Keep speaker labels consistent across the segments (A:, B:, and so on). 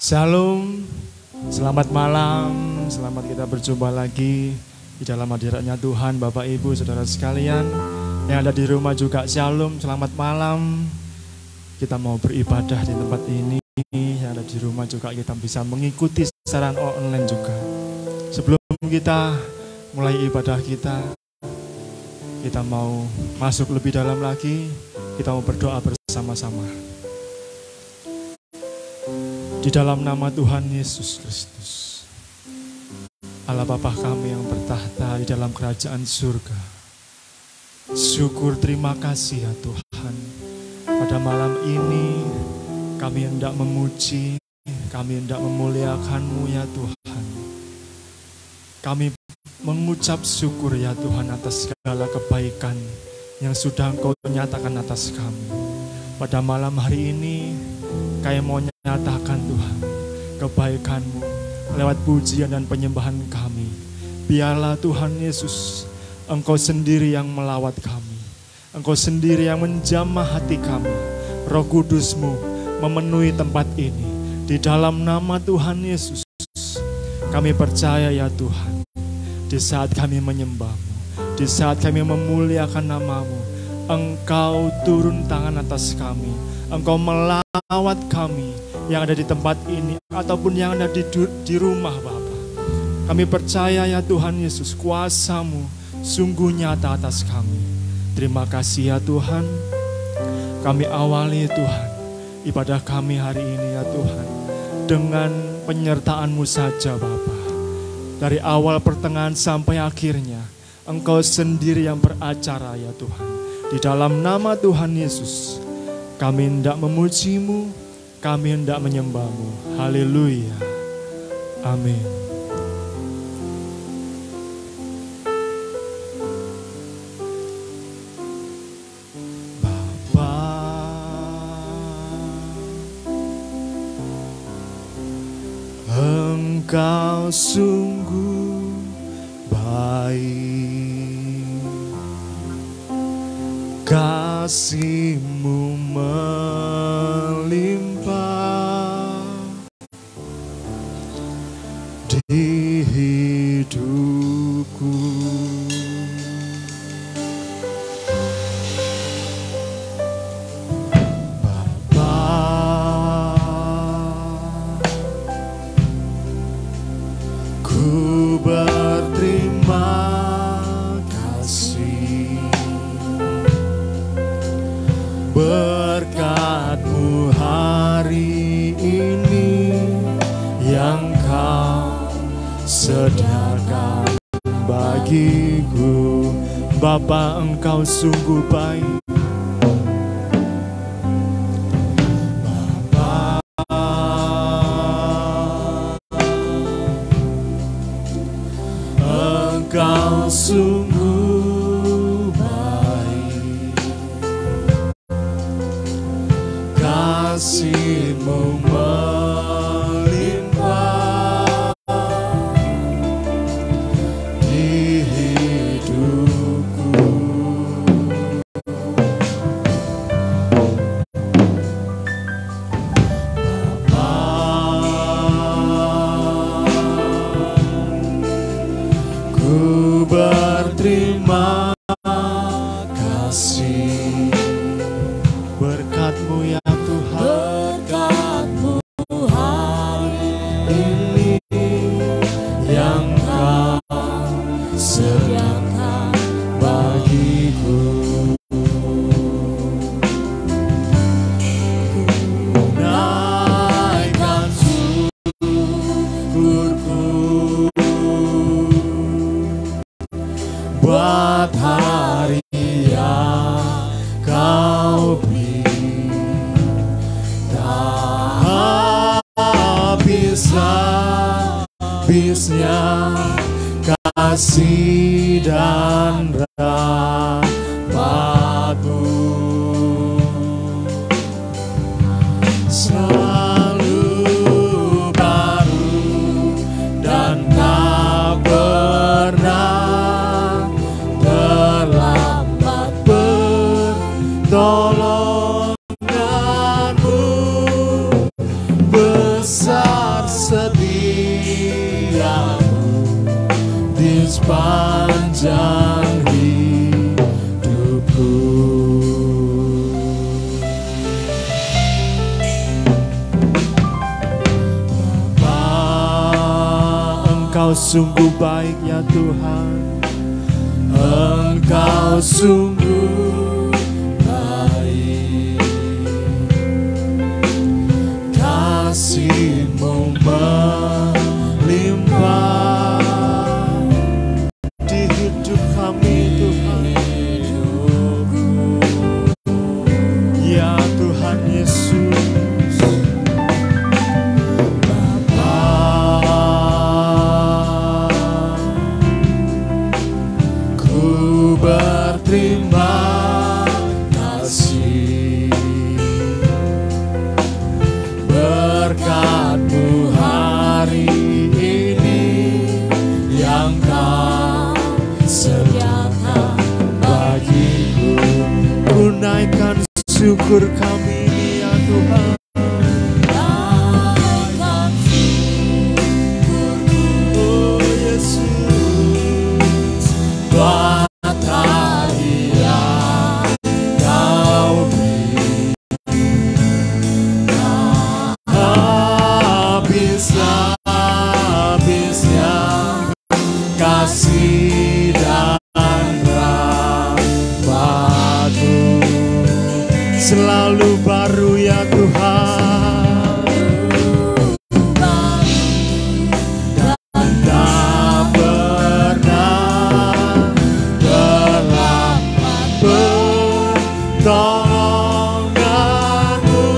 A: Shalom, selamat malam, selamat kita berjumpa lagi di dalam hadiratnya Tuhan, Bapak Ibu, Saudara sekalian. Yang ada di rumah juga shalom, selamat malam. Kita mau beribadah di tempat ini, yang ada di rumah juga kita bisa mengikuti secara online juga. Sebelum kita mulai ibadah kita mau masuk lebih dalam lagi, kita mau berdoa bersama-sama. Di dalam nama Tuhan Yesus Kristus, Allah Bapa kami yang bertahta di dalam kerajaan surga, syukur terima kasih ya Tuhan. Pada malam ini kami hendak memuji, kami hendak memuliakan-Mu ya Tuhan. Kami mengucap syukur ya Tuhan atas segala kebaikan yang sudah Engkau nyatakan atas kami. Pada malam hari ini kami mau nyatakan Tuhan kebaikan-Mu lewat pujian dan penyembahan kami. Biarlah Tuhan Yesus, Engkau sendiri yang melawat kami, Engkau sendiri yang menjamah hati kami. Roh Kudus-Mu memenuhi tempat ini. Di dalam nama Tuhan Yesus kami percaya ya Tuhan, di saat kami menyembah-Mu, di saat kami memuliakan nama-Mu, Engkau turun tangan atas kami, Engkau melawat kami yang ada di tempat ini ataupun yang ada di rumah Bapa. Kami percaya ya Tuhan Yesus, kuasa-Mu sungguh nyata atas kami. Terima kasih ya Tuhan. Kami awali Tuhan ibadah kami hari ini ya Tuhan dengan penyertaan-Mu saja Bapa. Dari awal pertengahan sampai akhirnya Engkau sendiri yang beracara ya Tuhan. Di dalam nama Tuhan Yesus kami hendak memuji-Mu, kami hendak menyembah-Mu. Haleluya. Amin. Bapa, Engkau sungguh baik. Kasih-Mu melimpah di hidupku. Bapa, ku berterima berkat-Mu hari ini yang Kau sediakan bagiku. Bapa, Engkau sungguh baik. Bapa, Engkau sungguh kasih-Mu melimpah di hidupku. Bapa, ku berterima kasih berkat-Mu ya berkat-Mu hari ini yang Kau sediakan bagiku. Ku naikkan syukurku buat hari yang Kau beri. Habisnya kasih dan rahmat-Mu selalu baru dan tak pernah terlambat. Pertolongan-Mu besar Engkau sungguh baik ya Tuhan. Engkau sungguh baik, kasih-Mu melimpah di hidup kami Tuhan. Ya Tuhan Yesus, Bapa, ku berterima kasih berkat-Mu hari ini yang Kau sediakan bagiku. Ku naikkan syukur kami ini ya Tuhan. Naikkan syukurku, oh Yesus, buat hari yang Kau beri. Habis-habisnya kasih dan rahmat-Mu selalu baru ya Tuhan, dan tak pernah terlambat pertolongan-Mu,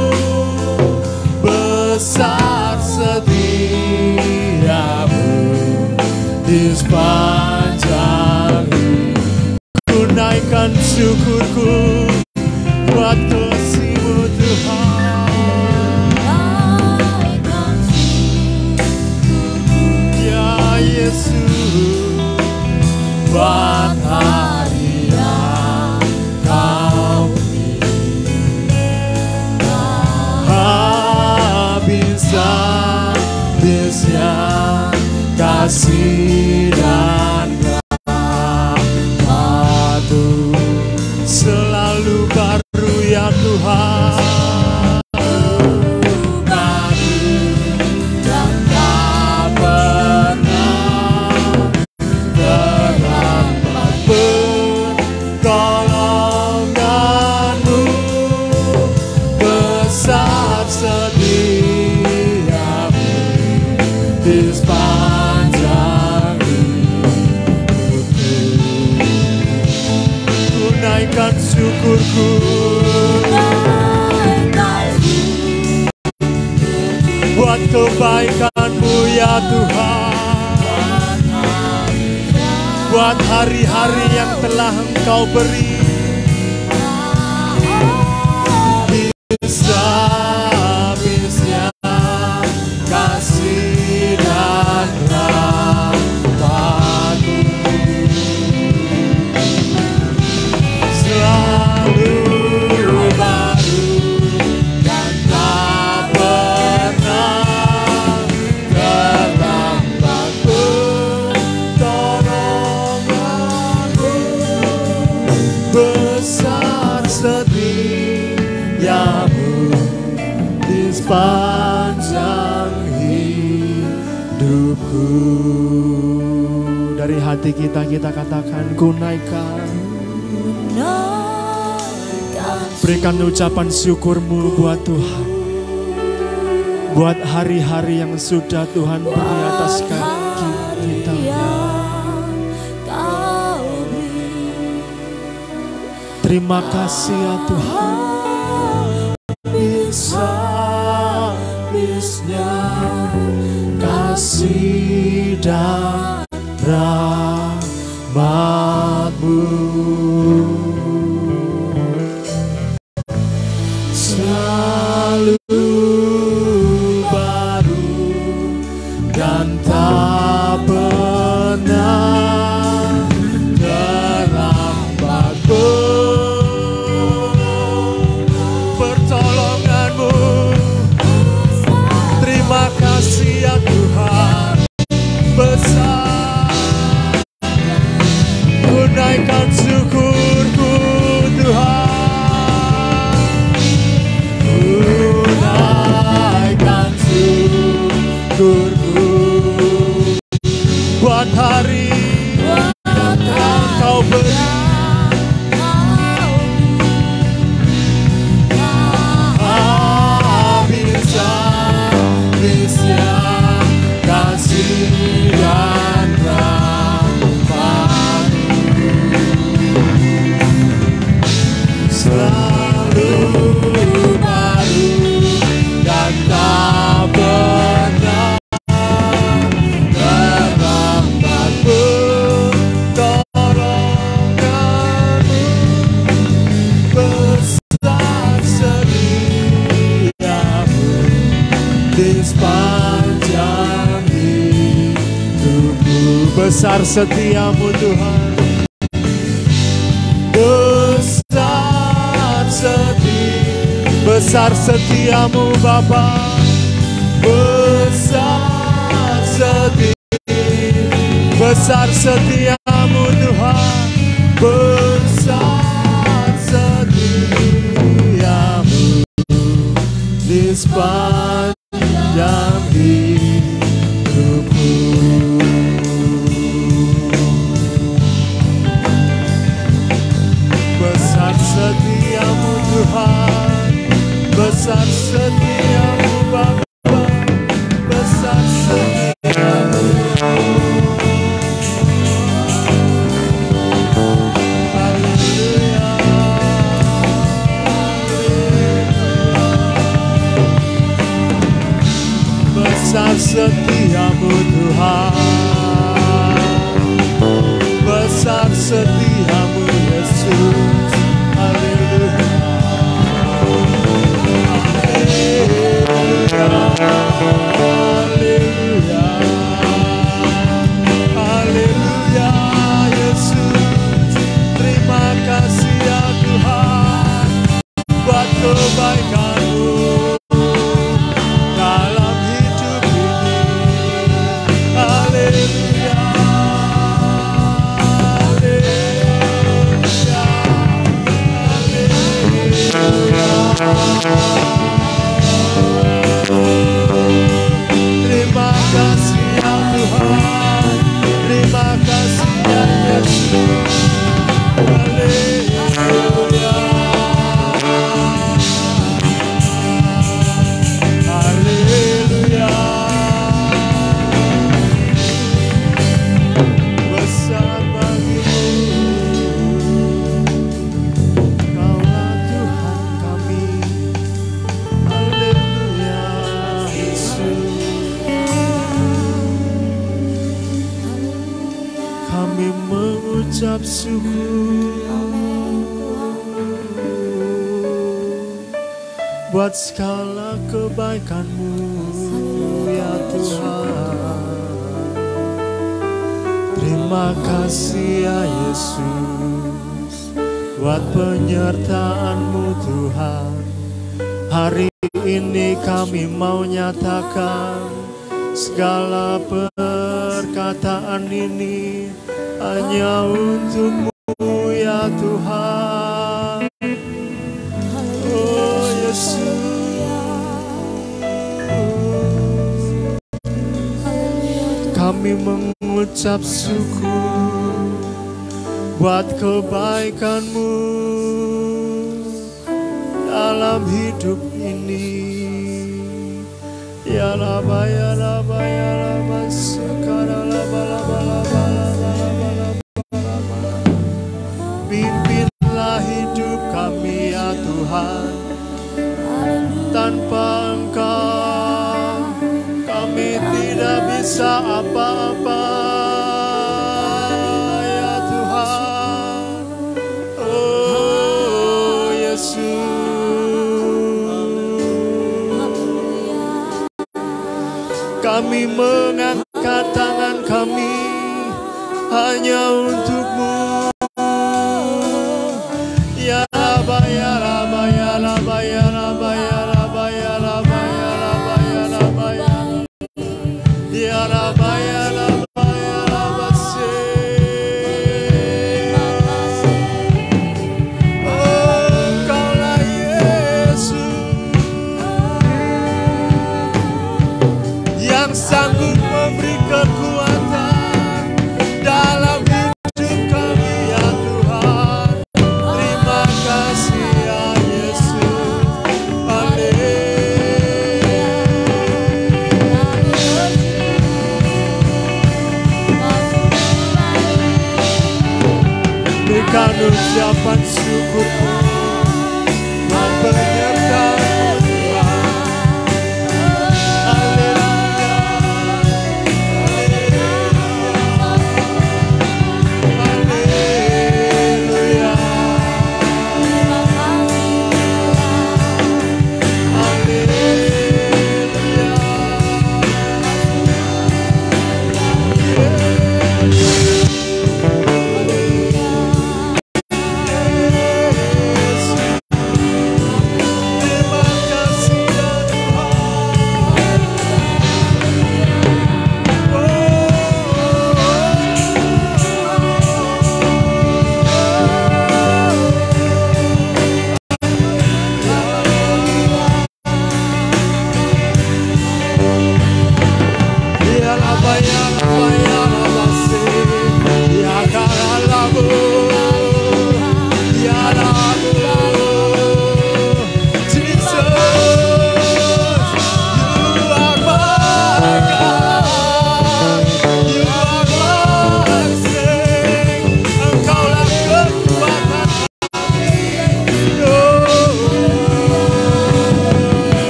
A: besar setia-Mu di sepanjang hidup. Ku naikkan syukurku buat kasih-Mu Tuhan. Naikkan syukurku ya Yesus, buat hari yang Kau beri. Habis-habisnya kasih dan rahmat-Mu selalu baru ya Tuhan. Baru dan tak pernah terlambat pertolongan-Mu, besar setia-Mu di sepanjang hidupku. Ku naikkan syukurku buat kebaikan-Mu ya Tuhan, buat hari-hari yang telah Engkau beri. Habis-habisnya kasih dan rahmat-Mu selalu baru dan tak pernah terlambat pertolongan-Mu, besar setia-Mu di sepanjang hidupku. Dari hati kita katakan, ku naikkan. Berikan ucapan syukur-Mu buat Tuhan, buat hari-hari yang sudah Tuhan beri atas kaki kita. Terima kasih ya Tuhan. Habis-habisnya kasih dan rahmat-Mu selalu baru dan tak pernah terlambat pertolongan-Mu. Terima kasih ya Tuhan, besar. Ku naikkan syukurku Tuhan. di sepanjang hidupku. Besar setiamu Tuhan, besar setiamu Bapa, besar setiamu Tuhan, besar setiamu di sepanjang hidupku. Besar setiamu Tuhan, besar setiamu Bapa, besar setiamu. Haleluya, besar setiamu Tuhan, besar setiamu Yesus. Haleluya. Haleluya, haleluya Yesus, terima kasih ya Tuhan buat kebaikan-Mu dalam hidup ini. Haleluya, haleluya, haleluya. Terima kasih ya Tuhan, terima kasih ya Yesus. Haleluya, haleluya. Besar bagimu, Kaulah Tuhan kami. Haleluya Yesus. Kami mengucap syukur buat segala kebaikan-Mu ya Tuhan. Terima kasih ya Yesus buat penyertaan-Mu Tuhan. Hari ini kami mau nyatakan segala perkataan ini hanya untuk-Mu ya Tuhan. Oh Yesus, kami mengucap syukur buat kebaikan-Mu dalam hidup ini. Ya laba ya laba ya laba sekarang laba laba laba laba laba. Pimpinlah hidup kami ya Tuhan, tanpa Engkau kami tidak bisa apa-apa ya Tuhan. Oh Yesus, kami mengangkat tangan kami hanya untuk-Mu. Ya Rabba, ya Rabba, ya Rabba, ya Rabba, ya Rabba, ya Rabba, ya Rabba, ya Rabba, ya Rabba, ya Rabba, ya Rabba, oh Engkaulah Yesus yang sanggup memberi kekuatan dalam hidup kami ya Tuhan. Terima kasih ya Yesus. Berikan ucapan syukurku buat penyertaan Tuhan. Haleluya,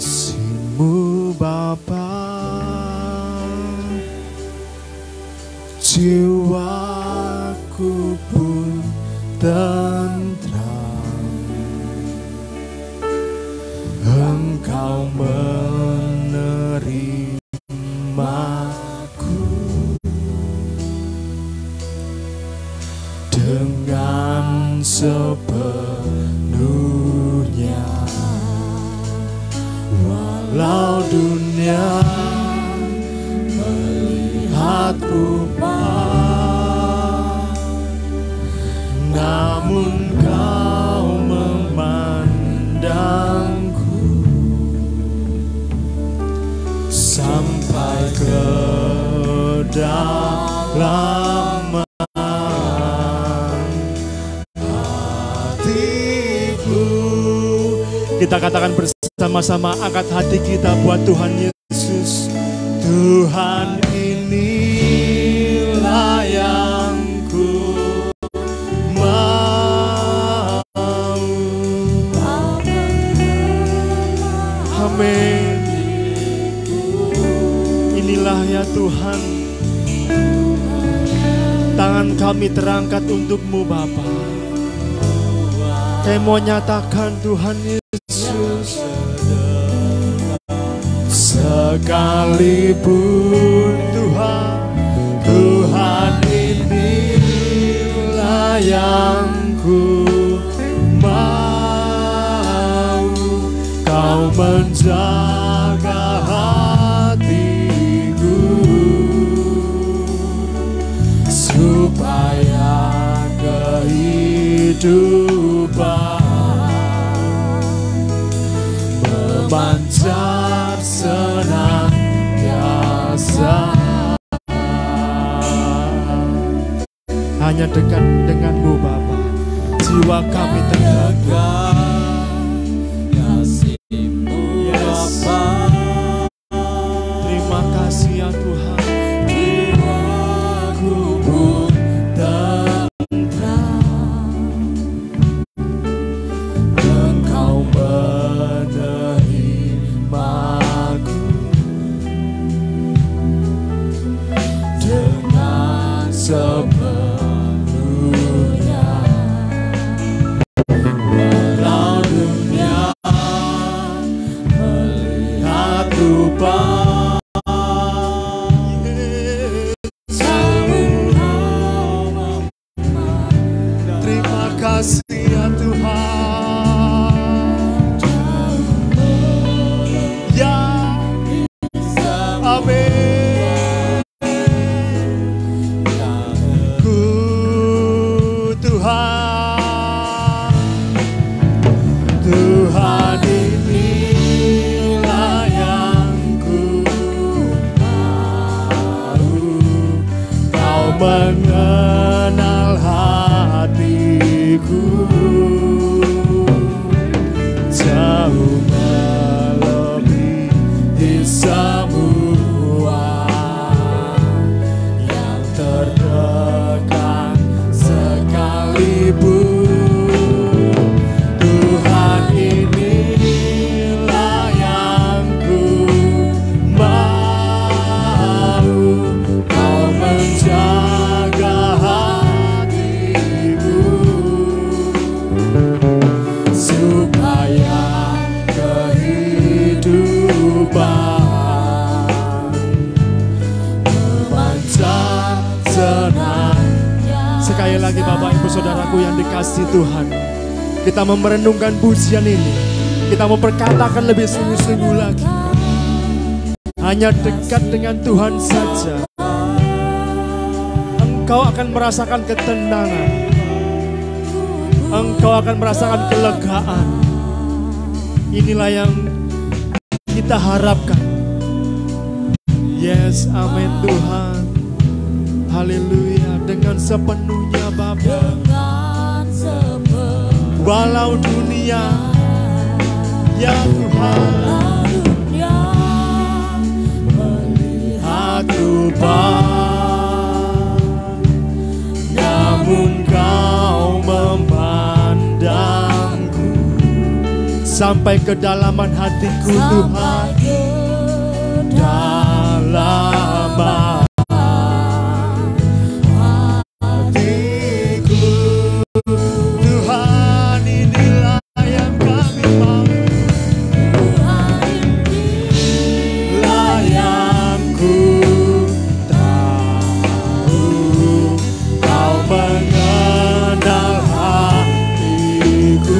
A: kasih-Mu Bapa, jiwaku pun tentram. Engkau menerimaku dengan sepenuhnya. Walau dunia melihat rupa, namun Kau memandangku sampai ke dalam hatiku. Kita katakan bersama-sama, angkat hati kita buat Tuhan Yesus. Tuhan, inilah yang ku mau. Amin. Inilah ya Tuhan, tangan kami terangkat untuk-Mu Bapa. Kami mau nyatakan Tuhan Yesus, sekalipun Tuhan inilah yang ku mau. Kau menjaga hatiku supaya kehidupan memancar senantiasa. Hanya dekat dengan-Mu Bapa, jiwa kami terjaga. Kasih-Mu Bapa, terima kasih ya Tuhan. Jiwaku pun tentram, Engkau menerimaku dengan sepenuhnya. Walau dunia melihat rupa, terima kasih ya Tuhan. Ya, amin. Ku Tuhan, Tuhan inilah yang ku mau. Kau mengenal hatiku jauh melebihi semua yang terdekat sekalipun. Tuhan inilah yang ku mau. Kau menjaga hatiku supaya kehidupan memancar senantiasa. Sekali lagi Bapak Ibu Saudaraku yang dikasihi Tuhan, kita merenungkan pujian ini, kita mau perkatakan lebih sungguh-sungguh lagi. Hanya dekat dengan Tuhan saja engkau akan merasakan ketenangan, engkau akan merasakan kelegaan. Inilah yang kita harapkan. Yes, amin Tuhan. Haleluya. Dengan sepenuhnya Bapa, walau dunia ya Tuhan melihat rupa, namun Kau memandangku sampai kedalaman hatiku Tuhan, kedalaman hatiku Tuhan, inilah yang kami mau. Tuhan, inilah yang ku tahu, Kau mengenal hatiku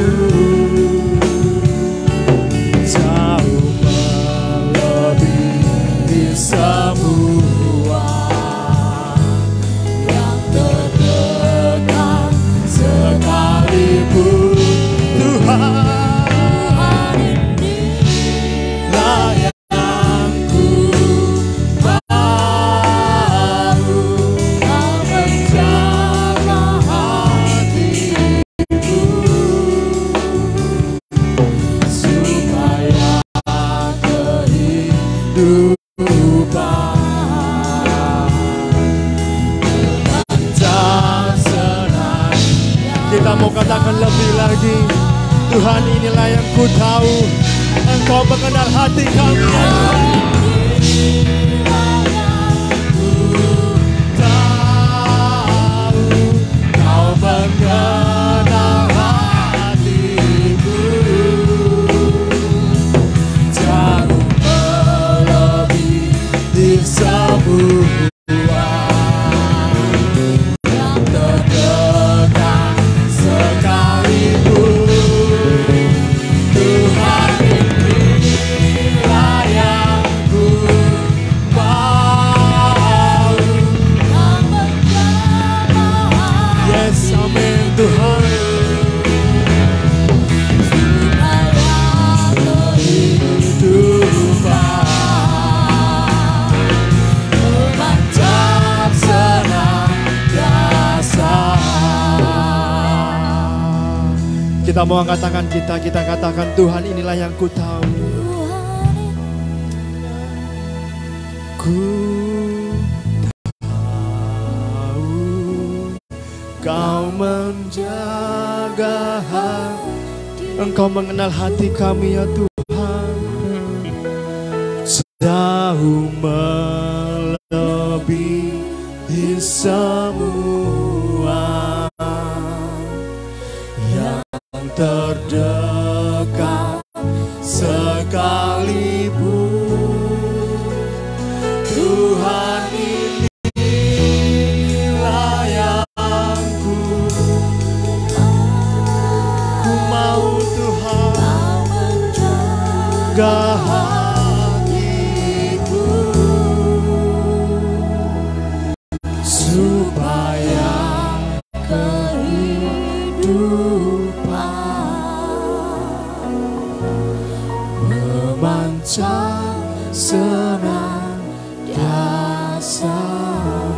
A: jauh melebihi semua yang terdekat sekalipun. Tuhan, inilah yang ku tahu, Kau menjaga hatiku supaya kehidupan dan senang. Kita mau katakan lebih lagi. Tuhan, inilah yang ku tahu, Engkau mengenal hati kami ya Tuhan. Inilah yang ku tahu, Kau mengenal hatiku jauh melebihi semua yang terdekat sekalipun. Tuhan, inilah yang ku mau. Yes, amin Tuhan. Kehidupan memanjang senantiasa. Kita mau angkat tangan kita katakan, Tuhan, inilah yang ku tahu. Ku tahu Kau menjaga hati, Engkau mengenal hati kami ya Tuhan, jauh melebihi semua yang terdekat sekalipun. Tuhan, inilah yang ku mau Tuhan, menjaga hatiku supaya kehidupan memanjang senantiasa.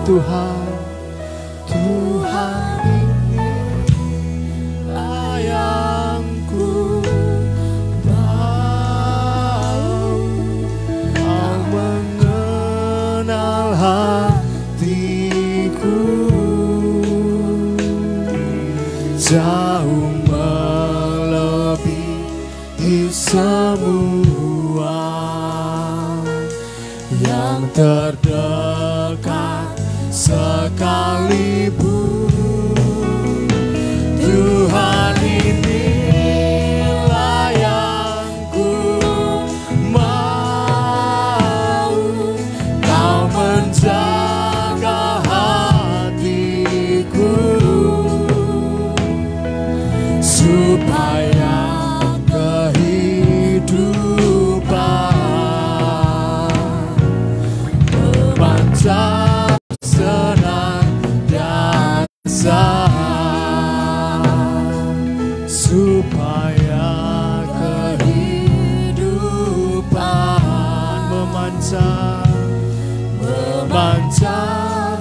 A: Tuhan, Tuhan, inilah yang ku tahu, Kau mengenal hatiku jauh melebihi semua yang terdekat sekalipun. Tuhan, inilah yang ku mau. Kau menjaga hatiku supaya kehidupan memanjang senantiasa, supaya kehidupan memanjang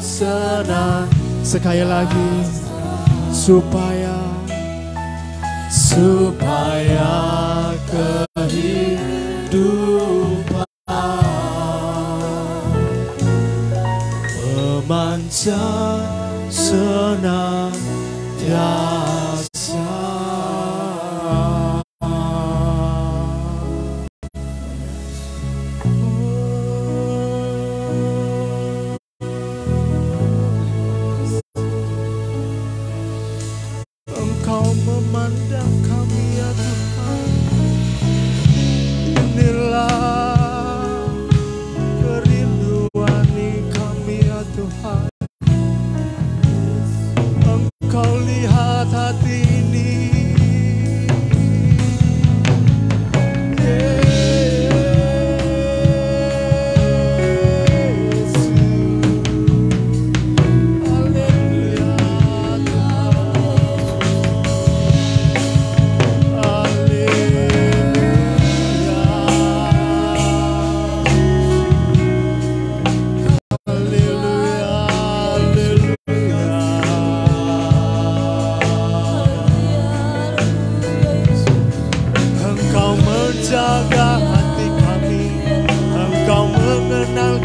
A: senang. Sekali lagi, supaya kehidupan memanjang senantiasa.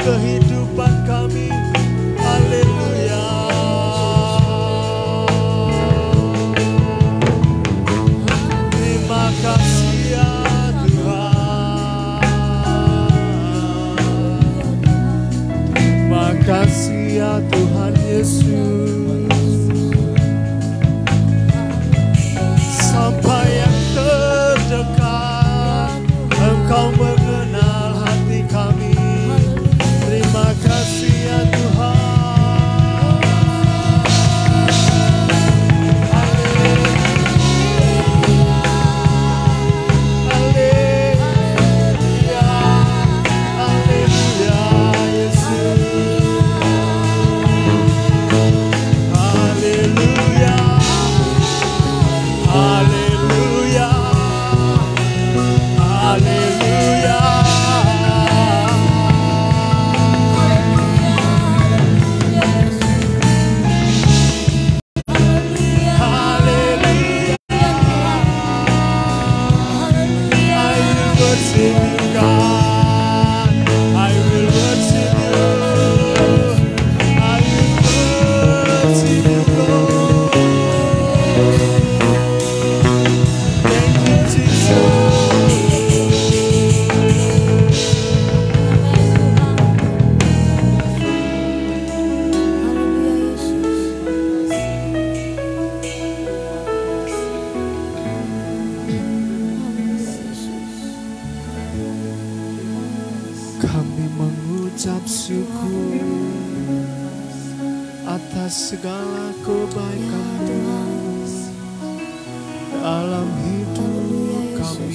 A: kehidupan kami. Haleluya. Terima kasih ya Tuhan. Terima kasih ya Tuhan Yesus. Sampai yang terdekat Engkau mengenal hati kami. Terima kasih ya Tuhan. Kami mengucap syukur atas segala kebaikan-Mu dalam hidup kami.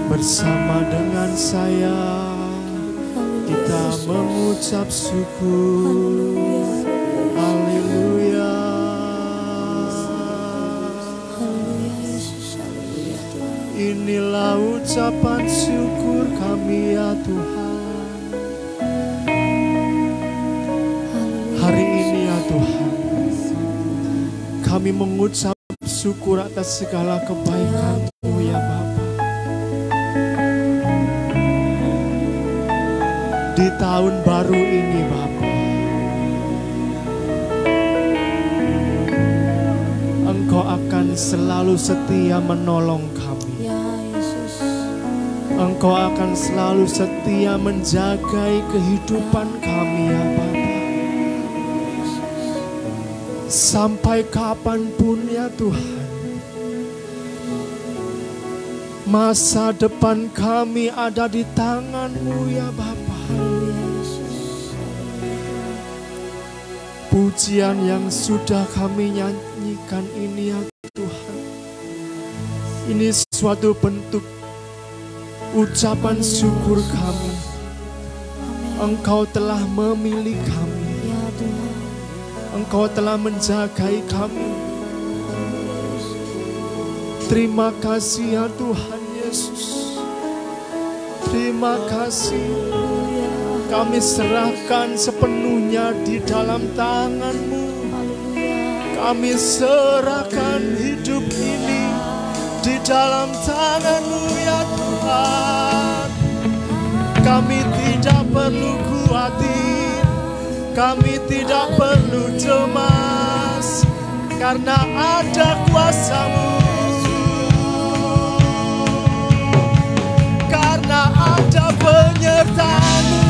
A: Bersama dengan saya kita mengucap syukur. Haleluya. Inilah ucapan syukur kami ya Tuhan. Hari ini ya Tuhan, kami mengucap syukur atas segala kebaikan-Mu ya Bapa. Di tahun baru ini Bapa, Engkau akan selalu setia menolong kami. Engkau akan selalu setia menjagai kehidupan kami ya Bapa. Sampai kapanpun ya Tuhan, masa depan kami ada di tangan-Mu ya Bapa. Pujian yang sudah kami nyanyikan ini ya Tuhan, ini suatu bentuk ucapan syukur kami. Engkau telah memilih kami. Engkau telah menjagai kami. Terima kasih ya Tuhan Yesus. Terima kasih. Kami serahkan sepenuhnya di dalam tangan-Mu. Kami serahkan hidup ini di dalam tangan-Mu ya Tuhan. Kami tidak perlu khawatir, kami tidak perlu cemas, karena ada kuasa-Mu, karena ada penyertaan-Mu.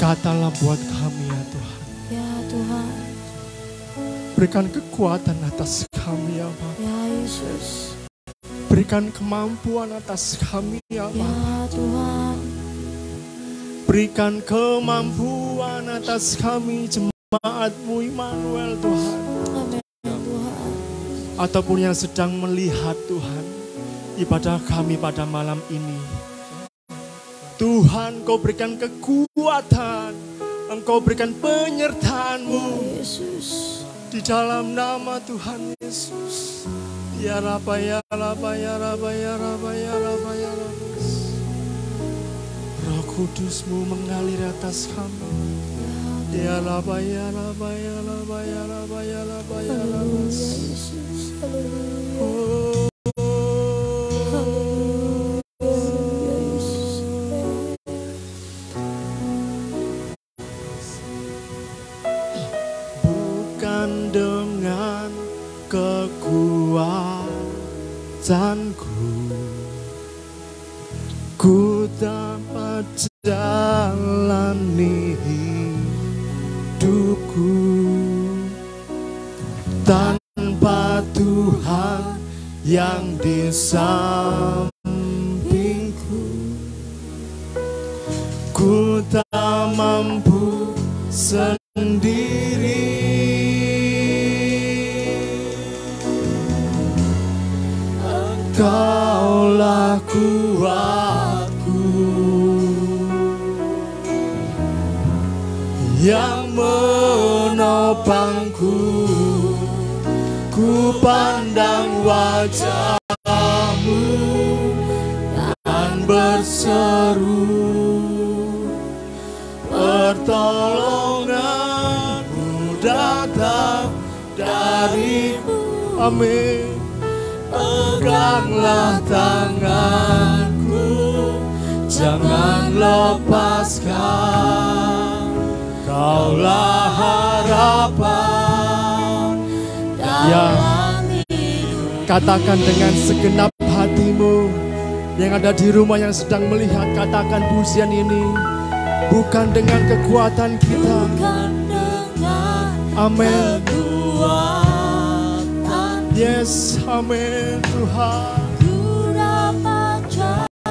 A: Berkatalah buat kami ya Tuhan.
B: Ya Tuhan.
A: Berikan kekuatan atas kami ya Bapa.
B: Ya Yesus.
A: Berikan kemampuan atas kami ya Bapa.
B: Ya Tuhan.
A: Berikan kemampuan atas kami jemaat-Mu Immanuel Tuhan.
B: Amin Tuhan.
A: Ataupun yang sedang melihat Tuhan ibadah kami pada malam ini. Tuhan, Kau berikan kekuatan, Engkau berikan penyertaan-Mu
B: Yesus.
A: di dalam nama Tuhan Yesus. Ya Rabba, ya Rabba, ya Rabba, ya Rabba, ya Rabba, ya Rabba. Roh Kudus-Mu mengalir atas kami. Ya Rabba, ya Rabba, ya Rabba, ya Rabba, ya Rabba, ya Rabba. Oh. Dengan kekuatanku ku dapat jalani hidupku tanpa Tuhan yang di sampingku. Ku tak mampu sendiri. Kaulah kuatku yang menopangku. Ku pandang wajah-Mu dan berseru, pertolongan-Mu datang dari-Mu. Amin. Peganglah tanganku, jangan lepaskan. Kaulah harapan dalam hidup. Katakan dengan segenap hatimu yang ada di rumah yang sedang melihat, katakan pujian ini. Bukan dengan kekuatan kita, amin. Yes, amin Tuhan.
B: Ku dapat jalani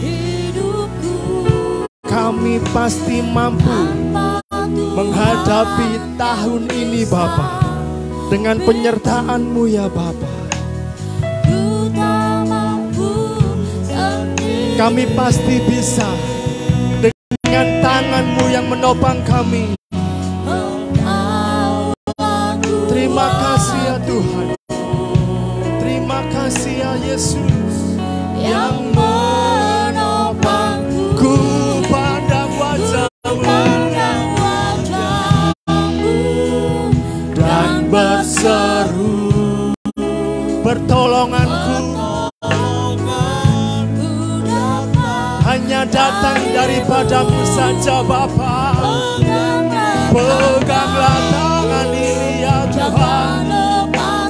B: hidupku.
A: Kami pasti mampu menghadapi tahun ini Bapa, dengan penyertaan-Mu ya Bapa.
B: Ku tak mampu sendiri.
A: Kami pasti bisa dengan tangan-Mu yang menopang kami. Terima kasih ya Tuhan. Terima kasih ya Yesus yang menopangku. Ku pandang wajah-Mu dan berseru, pertolonganku hanya datang daripada-Mu saja Bapa. Peganglah tangan ini ya Tuhan,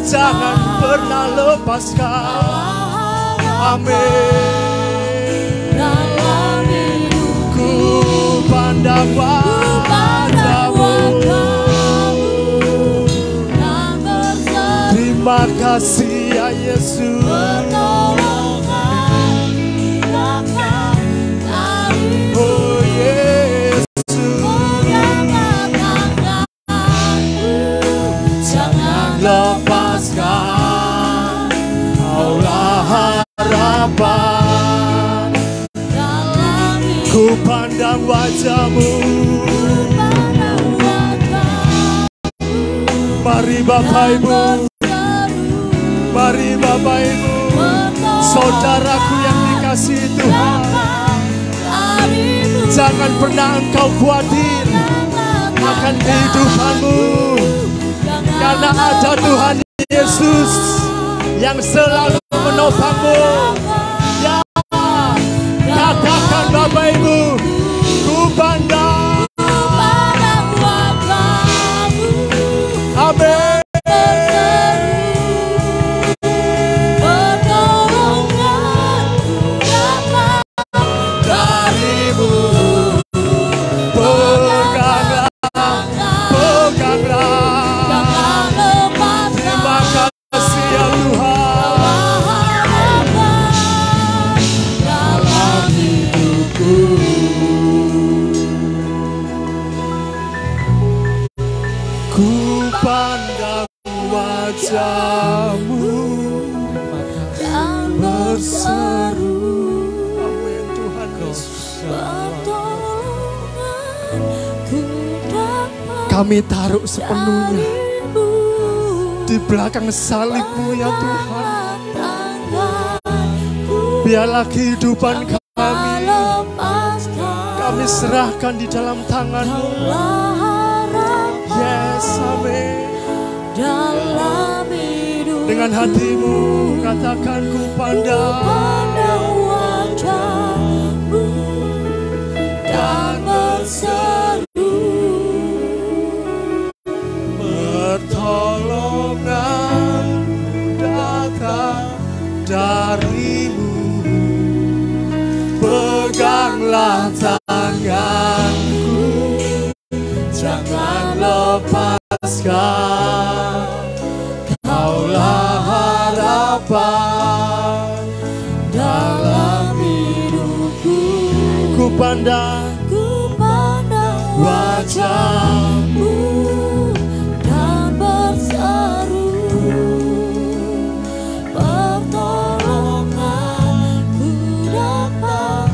A: jangan pernah lepaskan. Amin. Ku pandang wajah-Mu. Terima kasih ya Yesus. Oh Yesus. Lepaskan, Kaulah harapan. Ku pandang wajah-Mu. Mari Bapak Ibu, mari Bapak Ibu, saudaraku yang dikasihi Tuhan, jangan pernah engkau khawatir akan kehidupanmu, karena ada Tuhan Yesus yang selalu menopangmu. Ya, katakan Bapak Ibu, ku pandang. Amin. kami taruh sepenuhnya di belakang salib-Mu ya Tuhan. Biarlah kehidupan kami serahkan di dalam tangan-Mu. Yes, amin. Dengan hatimu katakan ku pandang wajah-Mu dan berseru, pertolongan datang dari-Mu. Peganglah tanganku, jangan lepaskan. Kaulah harapan dalam hidupku. Ku pandang wajah-Mu dan berseru, pertolongan ku dapat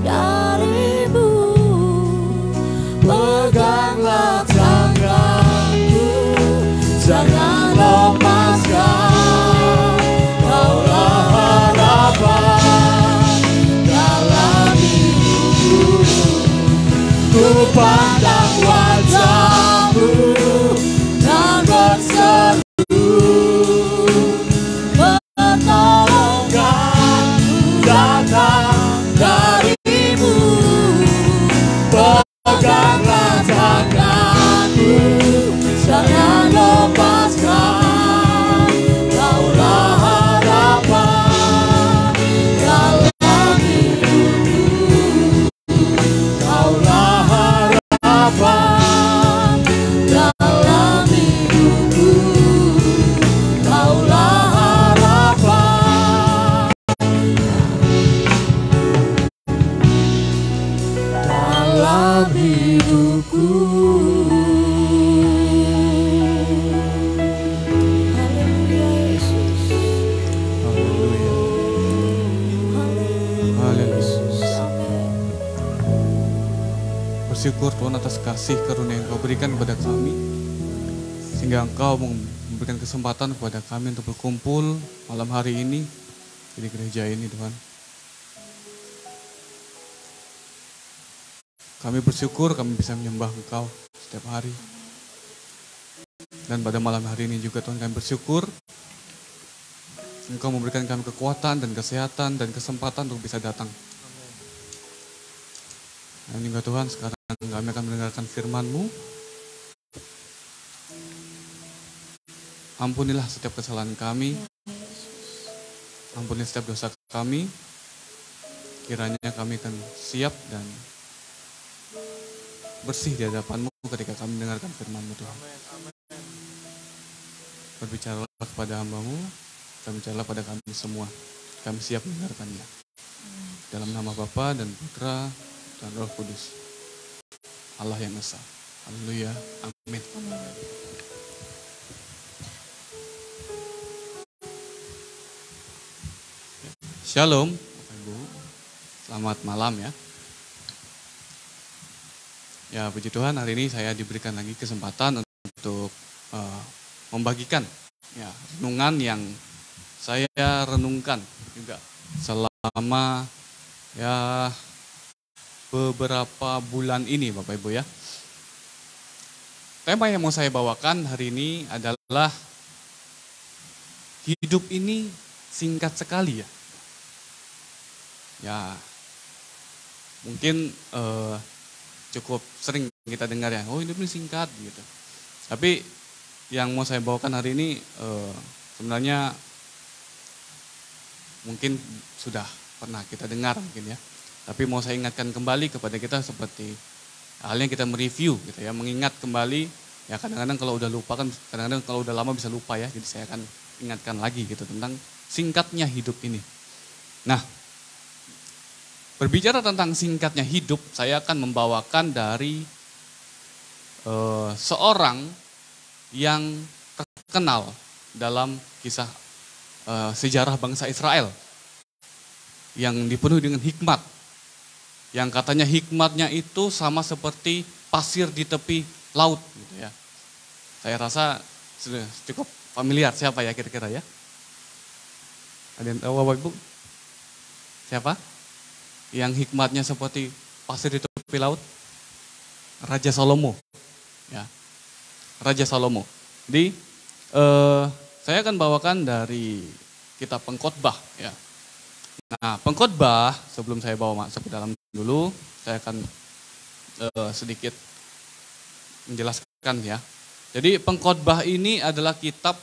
A: dari-Mu. Peganglah tanganku, jangan lepaskan. Kaulah harapan dalam hidupku. Ku pandang wajah-Mu dan berseru, pertolongan datang dari-Mu. Peganglah tanganku, jangan lepaskan. Kaulah harapan dalam hidupku. Kaulah harapan dalam hidupku. Kaulah harapan dalam hidupku. Haleluya Yesus.
C: Haleluya. Haleluya. Bersyukur Tuhan atas kasih karunia yang Kau berikan kepada kami, sehingga Engkau memberikan kesempatan kepada kami untuk berkumpul malam hari ini di gereja ini Tuhan. Kami bersyukur kami bisa menyembah Engkau setiap hari. Dan pada malam hari ini juga Tuhan kami bersyukur Engkau memberikan kami kekuatan dan kesehatan dan kesempatan untuk bisa datang. Dan juga Tuhan sekarang kami akan mendengarkan firman-Mu. Ampunilah setiap kesalahan kami. Ampuni setiap dosa kami. Kiranya kami akan siap dan bersih di hadapan-Mu ketika kami mendengarkan firman-Mu Tuhan. Berbicaralah kepada hamba-Mu, dan bicaralah pada kami semua. Kami siap mendengarkannya. Dalam nama Bapa dan Putra dan Roh Kudus, Allah yang Esa. Haleluya. Amin. Shalom, Bapak Ibu. Selamat malam ya. Ya, puji Tuhan, hari ini saya diberikan lagi kesempatan untuk membagikan ya renungan yang saya renungkan juga selama ya beberapa bulan ini Bapak Ibu ya. Tema yang mau saya bawakan hari ini adalah hidup ini singkat sekali ya. Ya, mungkin cukup sering kita dengar ya, oh hidup ini singkat gitu. Tapi yang mau saya bawakan hari ini sebenarnya mungkin sudah pernah kita dengar mungkin ya. Tapi mau saya ingatkan kembali kepada kita seperti halnya kita mereview gitu ya, mengingat kembali ya, kadang-kadang kalau udah lupa kan, kadang-kadang kalau udah lama bisa lupa ya. Jadi saya akan ingatkan lagi gitu tentang singkatnya hidup ini. Nah, berbicara tentang singkatnya hidup, saya akan membawakan dari seorang yang terkenal dalam kisah sejarah bangsa Israel yang dipenuhi dengan hikmat. Yang katanya hikmatnya itu sama seperti pasir di tepi laut gitu ya. Saya rasa sudah cukup familiar, siapa ya kira-kira ya? Ada yang tahu Bapak Ibu? Siapa? Yang hikmatnya seperti pasir di tepi laut? Raja Salomo. Ya. Raja Salomo. Jadi saya akan bawakan dari kitab Pengkhotbah ya. Nah, Pengkhotbah sebelum saya bawa masuk ke dalam dulu, saya akan sedikit menjelaskan ya. Jadi Pengkhotbah ini adalah kitab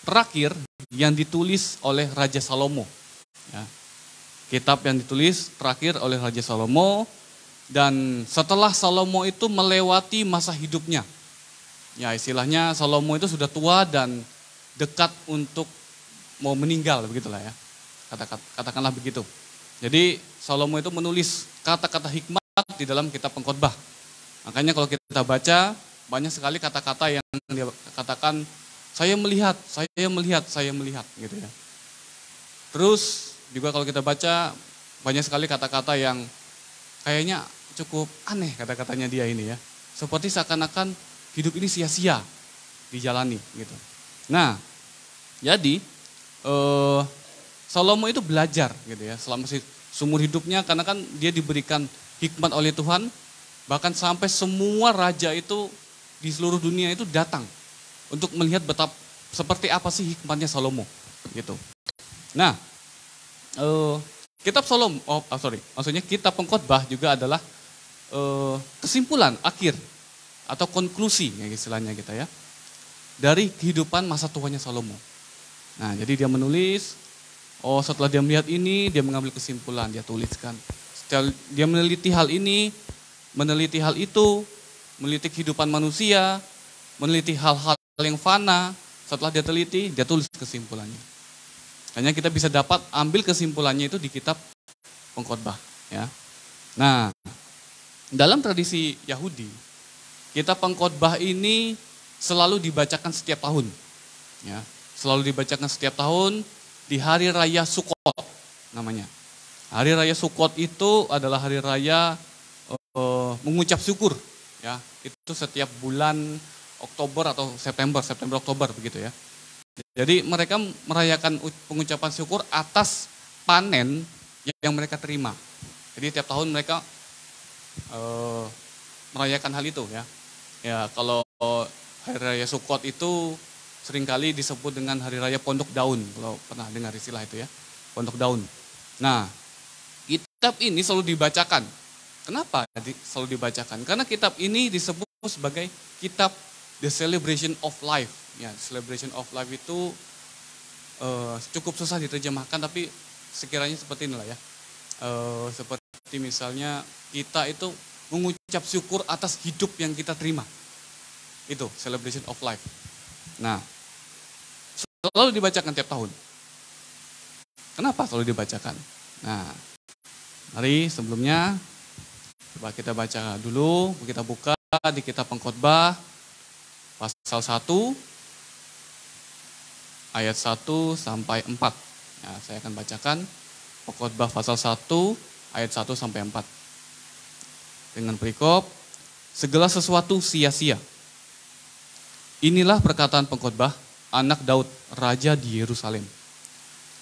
C: terakhir yang ditulis oleh Raja Salomo. Ya. Kitab yang ditulis terakhir oleh Raja Salomo, dan setelah Salomo itu melewati masa hidupnya. Ya, istilahnya Salomo itu sudah tua dan dekat untuk mau meninggal, begitulah ya. Katakanlah begitu. Jadi Salomo itu menulis kata-kata hikmat di dalam kitab Pengkhotbah. Makanya kalau kita baca, banyak sekali kata-kata yang dia katakan, saya melihat gitu ya. Terus juga kalau kita baca, banyak sekali kata-kata yang kayaknya cukup aneh kata-katanya dia ini ya. Seperti seakan-akan hidup ini sia-sia dijalani gitu. Nah, jadi Salomo itu belajar gitu ya selama seumur hidupnya, karena kan dia diberikan hikmat oleh Tuhan, bahkan sampai semua raja itu di seluruh dunia itu datang untuk melihat seperti apa sih hikmatnya Salomo gitu. Nah, kitab Salomo, maksudnya kitab Pengkhotbah juga adalah kesimpulan akhir atau konklusi ya istilahnya kita ya dari kehidupan masa tuanya Salomo. Nah, jadi dia menulis, setelah dia melihat ini, dia mengambil kesimpulan, dia tuliskan. Setelah dia meneliti hal ini, meneliti hal itu, meneliti kehidupan manusia, meneliti hal-hal yang fana. Setelah dia teliti, dia tulis kesimpulannya. Hanya kita bisa dapat ambil kesimpulannya itu di kitab Pengkhotbah. Ya. Nah, dalam tradisi Yahudi, kitab Pengkhotbah ini selalu dibacakan setiap tahun. Ya, selalu dibacakan setiap tahun di hari raya Sukkot namanya. Hari raya Sukkot itu adalah hari raya mengucap syukur. Ya, itu setiap bulan Oktober atau September Oktober begitu ya. Jadi mereka merayakan pengucapan syukur atas panen yang mereka terima. Jadi tiap tahun mereka merayakan hal itu ya. Ya, kalau hari raya Sukkot itu seringkali disebut dengan hari raya Pondok Daun, kalau pernah dengar istilah itu ya, Pondok Daun. Nah, kitab ini selalu dibacakan. Kenapa selalu dibacakan? Karena kitab ini disebut sebagai kitab The Celebration of Life. Ya, Celebration of Life itu cukup susah diterjemahkan, tapi sekiranya seperti inilah ya. Seperti misalnya kita itu mengucap syukur atas hidup yang kita terima. Itu Celebration of Life. Nah, selalu dibacakan tiap tahun. Kenapa selalu dibacakan? Nah, mari sebelumnya coba kita baca dulu, kita buka di kitab Pengkhotbah pasal 1 ayat 1 sampai 4. Ya, saya akan bacakan Pengkhotbah pasal 1 ayat 1 sampai 4. Dengan perikop, segala sesuatu sia-sia. Inilah perkataan Pengkhotbah, anak Daud, raja di Yerusalem.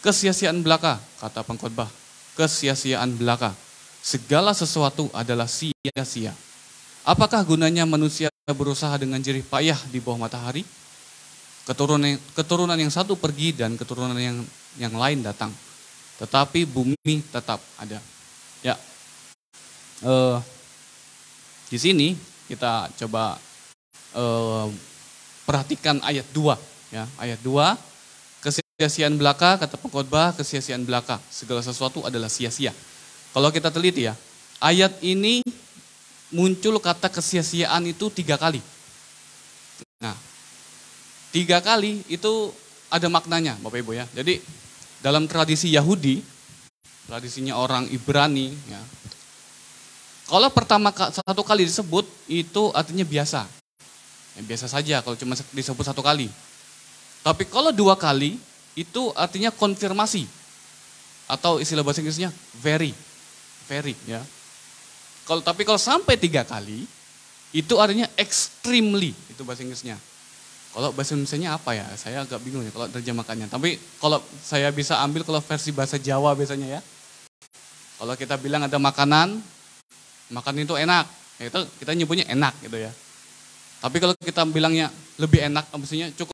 C: Kesia-siaan belaka, kata Pengkhotbah, kesia-siaan belaka. Segala sesuatu adalah sia-sia. Apakah gunanya manusia berusaha dengan jerih payah di bawah matahari? Keturunan yang satu pergi dan keturunan yang lain datang. Tetapi bumi tetap ada. Ya, di sini kita coba perhatikan ayat 2. Ya, ayat 2, kesia-siaan belaka, kata Pengkhotbah, kesia-siaan belaka. Segala sesuatu adalah sia-sia. Kalau kita teliti ya, ayat ini muncul kata kesia-siaan itu 3 kali. Nah, 3 kali itu ada maknanya Bapak Ibu ya. Jadi dalam tradisi Yahudi, tradisinya orang Ibrani ya, kalau satu kali disebut itu artinya biasa. Ya, biasa saja kalau cuma disebut 1 kali. Tapi kalau 2 kali itu artinya konfirmasi. Atau istilah bahasa Inggrisnya very ya. Tapi kalau sampai 3 kali Itu artinya extremely, itu bahasa Inggrisnya. Kalau bahasa Indonesianya apa ya? Saya agak bingung ya kalau terjemahkannya. Tapi kalau saya bisa ambil kalau versi bahasa Jawa biasanya ya. Kalau kita bilang ada makanan itu enak, ya itu kita nyebutnya enak gitu ya. Tapi kalau kita bilangnya lebih enak, maksudnya cukup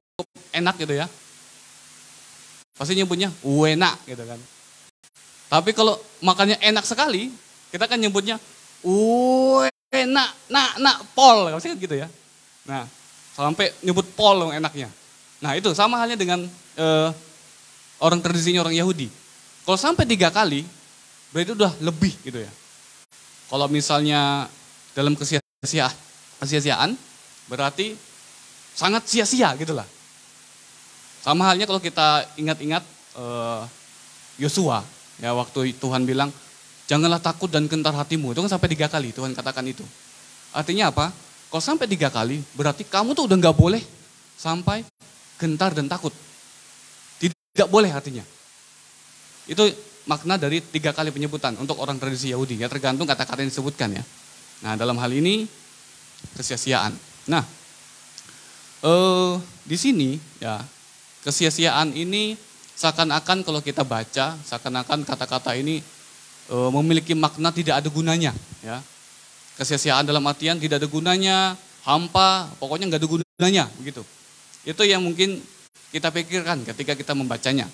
C: enak gitu ya. Pasti nyebutnya enak gitu kan. Tapi kalau makannya enak sekali, kita kan nyebutnya enak, pol, maksudnya gitu ya. Nah, sampai nyebut pol enaknya. Nah itu sama halnya dengan orang tradisinya orang Yahudi. Kalau sampai 3 kali, berarti udah lebih gitu ya. Kalau misalnya dalam kesia-siaan, berarti sangat sia-sia gitu lah. Sama halnya kalau kita ingat-ingat Yosua, ya waktu Tuhan bilang, janganlah takut dan gentar hatimu. Itu kan sampai 3 kali Tuhan katakan itu. Artinya apa? Kalau sampai 3 kali, berarti kamu tuh udah gak boleh sampai gentar dan takut. Tidak boleh artinya. Itu makna dari 3 kali penyebutan untuk orang tradisi Yahudi. Ya tergantung kata-kata yang disebutkan ya. Nah dalam hal ini kesia-siaan. Nah di sini ya kesia-siaan ini seakan-akan kalau kita baca, seakan-akan kata-kata ini memiliki makna tidak ada gunanya ya. Kesia-siaan dalam artian tidak ada gunanya, hampa, pokoknya nggak ada gunanya begitu. Itu yang mungkin kita pikirkan ketika kita membacanya.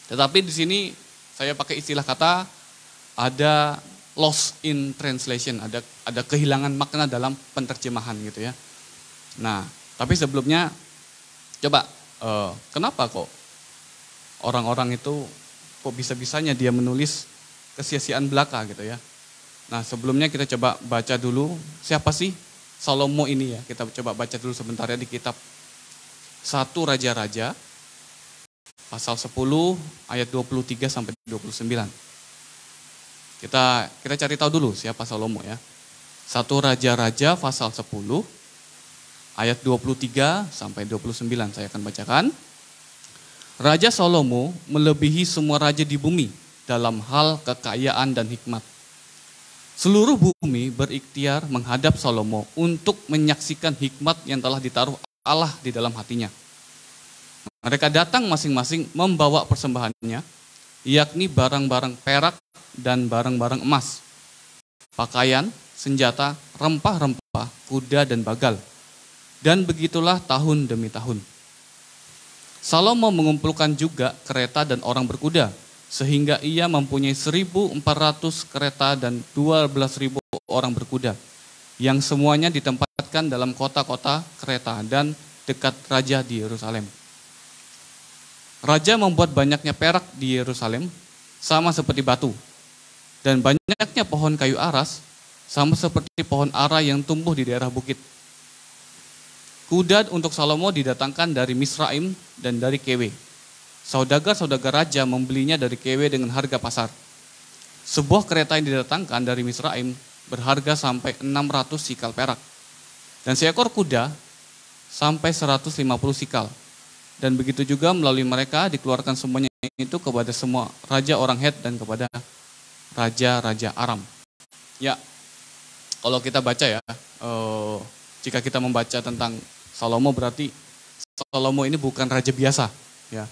C: Tetapi di sini saya pakai istilah kata ada loss in translation, ada kehilangan makna dalam penerjemahan gitu ya. Nah, tapi sebelumnya coba kenapa kok orang-orang itu kok bisa-bisanya dia menulis kesia-siaan belaka gitu ya. Nah sebelumnya kita coba baca dulu siapa sih Salomo ini ya. Kita coba baca dulu sebentar ya di kitab 1 Raja-Raja pasal 10 ayat 23 sampai 29. Kita cari tahu dulu siapa Salomo ya. 1 Raja-Raja pasal 10 ayat 23 sampai 29 saya akan bacakan. Raja Salomo melebihi semua raja di bumi dalam hal kekayaan dan hikmat. Seluruh bumi berikhtiar menghadap Salomo untuk menyaksikan hikmat yang telah ditaruh Allah di dalam hatinya. Mereka datang masing-masing membawa persembahannya, yakni barang-barang perak dan barang-barang emas, pakaian, senjata, rempah-rempah, kuda dan bagal. Dan begitulah tahun demi tahun. Salomo mengumpulkan juga kereta dan orang berkuda, sehingga ia mempunyai 1.400 kereta dan 12.000 orang berkuda, yang semuanya ditempatkan dalam kota-kota kereta dan dekat raja di Yerusalem. Raja membuat banyaknya perak di Yerusalem, sama seperti batu, dan banyaknya pohon kayu aras, sama seperti pohon ara yang tumbuh di daerah bukit. Kuda untuk Salomo didatangkan dari Misraim dan dari Kewe. Saudagar-saudagar raja membelinya dari Kewe dengan harga pasar. Sebuah kereta yang didatangkan dari Misraim berharga sampai 600 sikal perak. Dan seekor kuda sampai 150 sikal. Dan begitu juga melalui mereka dikeluarkan semuanya itu kepada semua raja orang Het dan kepada raja-raja Aram. Ya, kalau kita baca ya, jika kita membaca tentang Salomo berarti Salomo ini bukan raja biasa. Ya,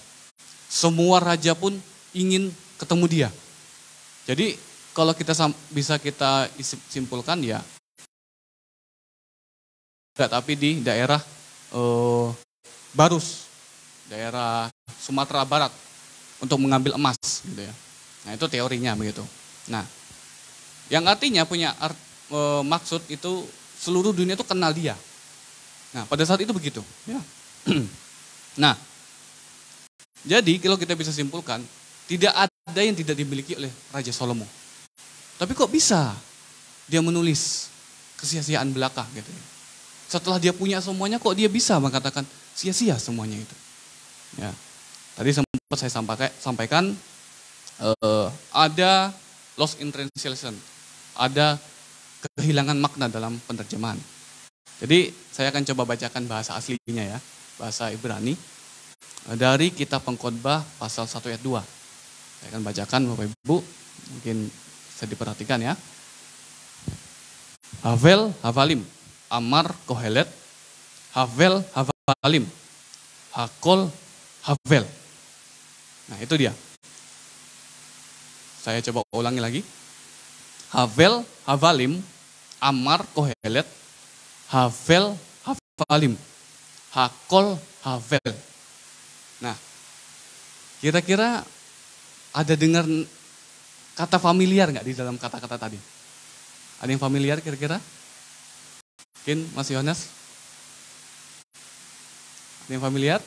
C: semua raja pun ingin ketemu dia. Jadi kalau kita bisa kita simpulkan ya, tapi di daerah Barus, daerah Sumatera Barat untuk mengambil emas gitu ya. Nah itu teorinya begitu. Nah yang artinya punya maksud itu seluruh dunia itu kenal dia. Nah pada saat itu begitu ya. Nah jadi kalau kita bisa simpulkan tidak ada yang tidak dimiliki oleh Raja Salomo. Tapi kok bisa dia menulis kesia-siaan belaka gitu ya. Setelah dia punya semuanya kok dia bisa mengatakan sia-sia semuanya itu. Ya, tadi sempat saya sampaikan ada loss in translation, ada kehilangan makna dalam penerjemahan. Jadi saya akan coba bacakan bahasa aslinya ya, bahasa Ibrani dari kitab Pengkhotbah pasal 1 ayat 2. Saya akan bacakan Bapak Ibu, mungkin bisa diperhatikan ya. Havel, Havalim, Amar, Kohelet, Havel, Havalim, Hakol, Havel. Nah itu dia. Saya coba ulangi lagi. Havel, Havalim, Amar, Kohelet, Havel, Havalim, Hakol, Havel. Nah, kira-kira ada dengar kata familiar nggak di dalam kata-kata tadi? Ada yang familiar kira-kira? Mungkin Mas Yohanes? Ada yang familiar?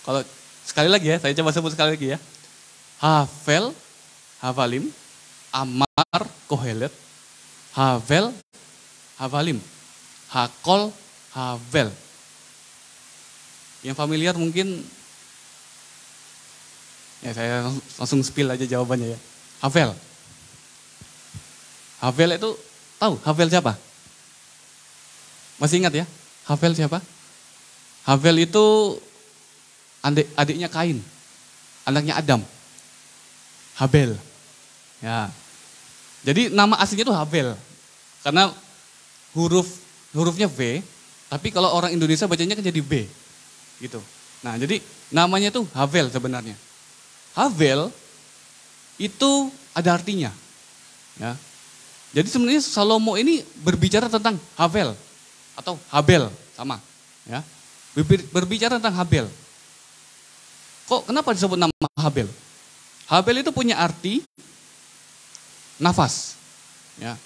C: Kalau sekali lagi ya, saya coba sebut sekali lagi ya. Havel, Havalim, Amar, Kohelet, Havel, Havalim, Hakol, Havel. Yang familiar mungkin, ya saya langsung spill aja jawabannya ya. Havel. Havel itu, tahu Havel siapa? Masih ingat ya? Havel siapa? Havel itu adiknya Kain, anaknya Adam. Habel. Ya. Jadi nama aslinya itu Havel. Karena hurufnya V, tapi kalau orang Indonesia bacanya kan jadi B. Gitu. Nah, jadi namanya itu Havel sebenarnya. Havel itu ada artinya. Ya. Jadi sebenarnya Salomo ini berbicara tentang Havel atau Habel sama, ya. Berbicara tentang Habel. Kok kenapa disebut nama Habel? Habel itu punya arti nafas. Ya.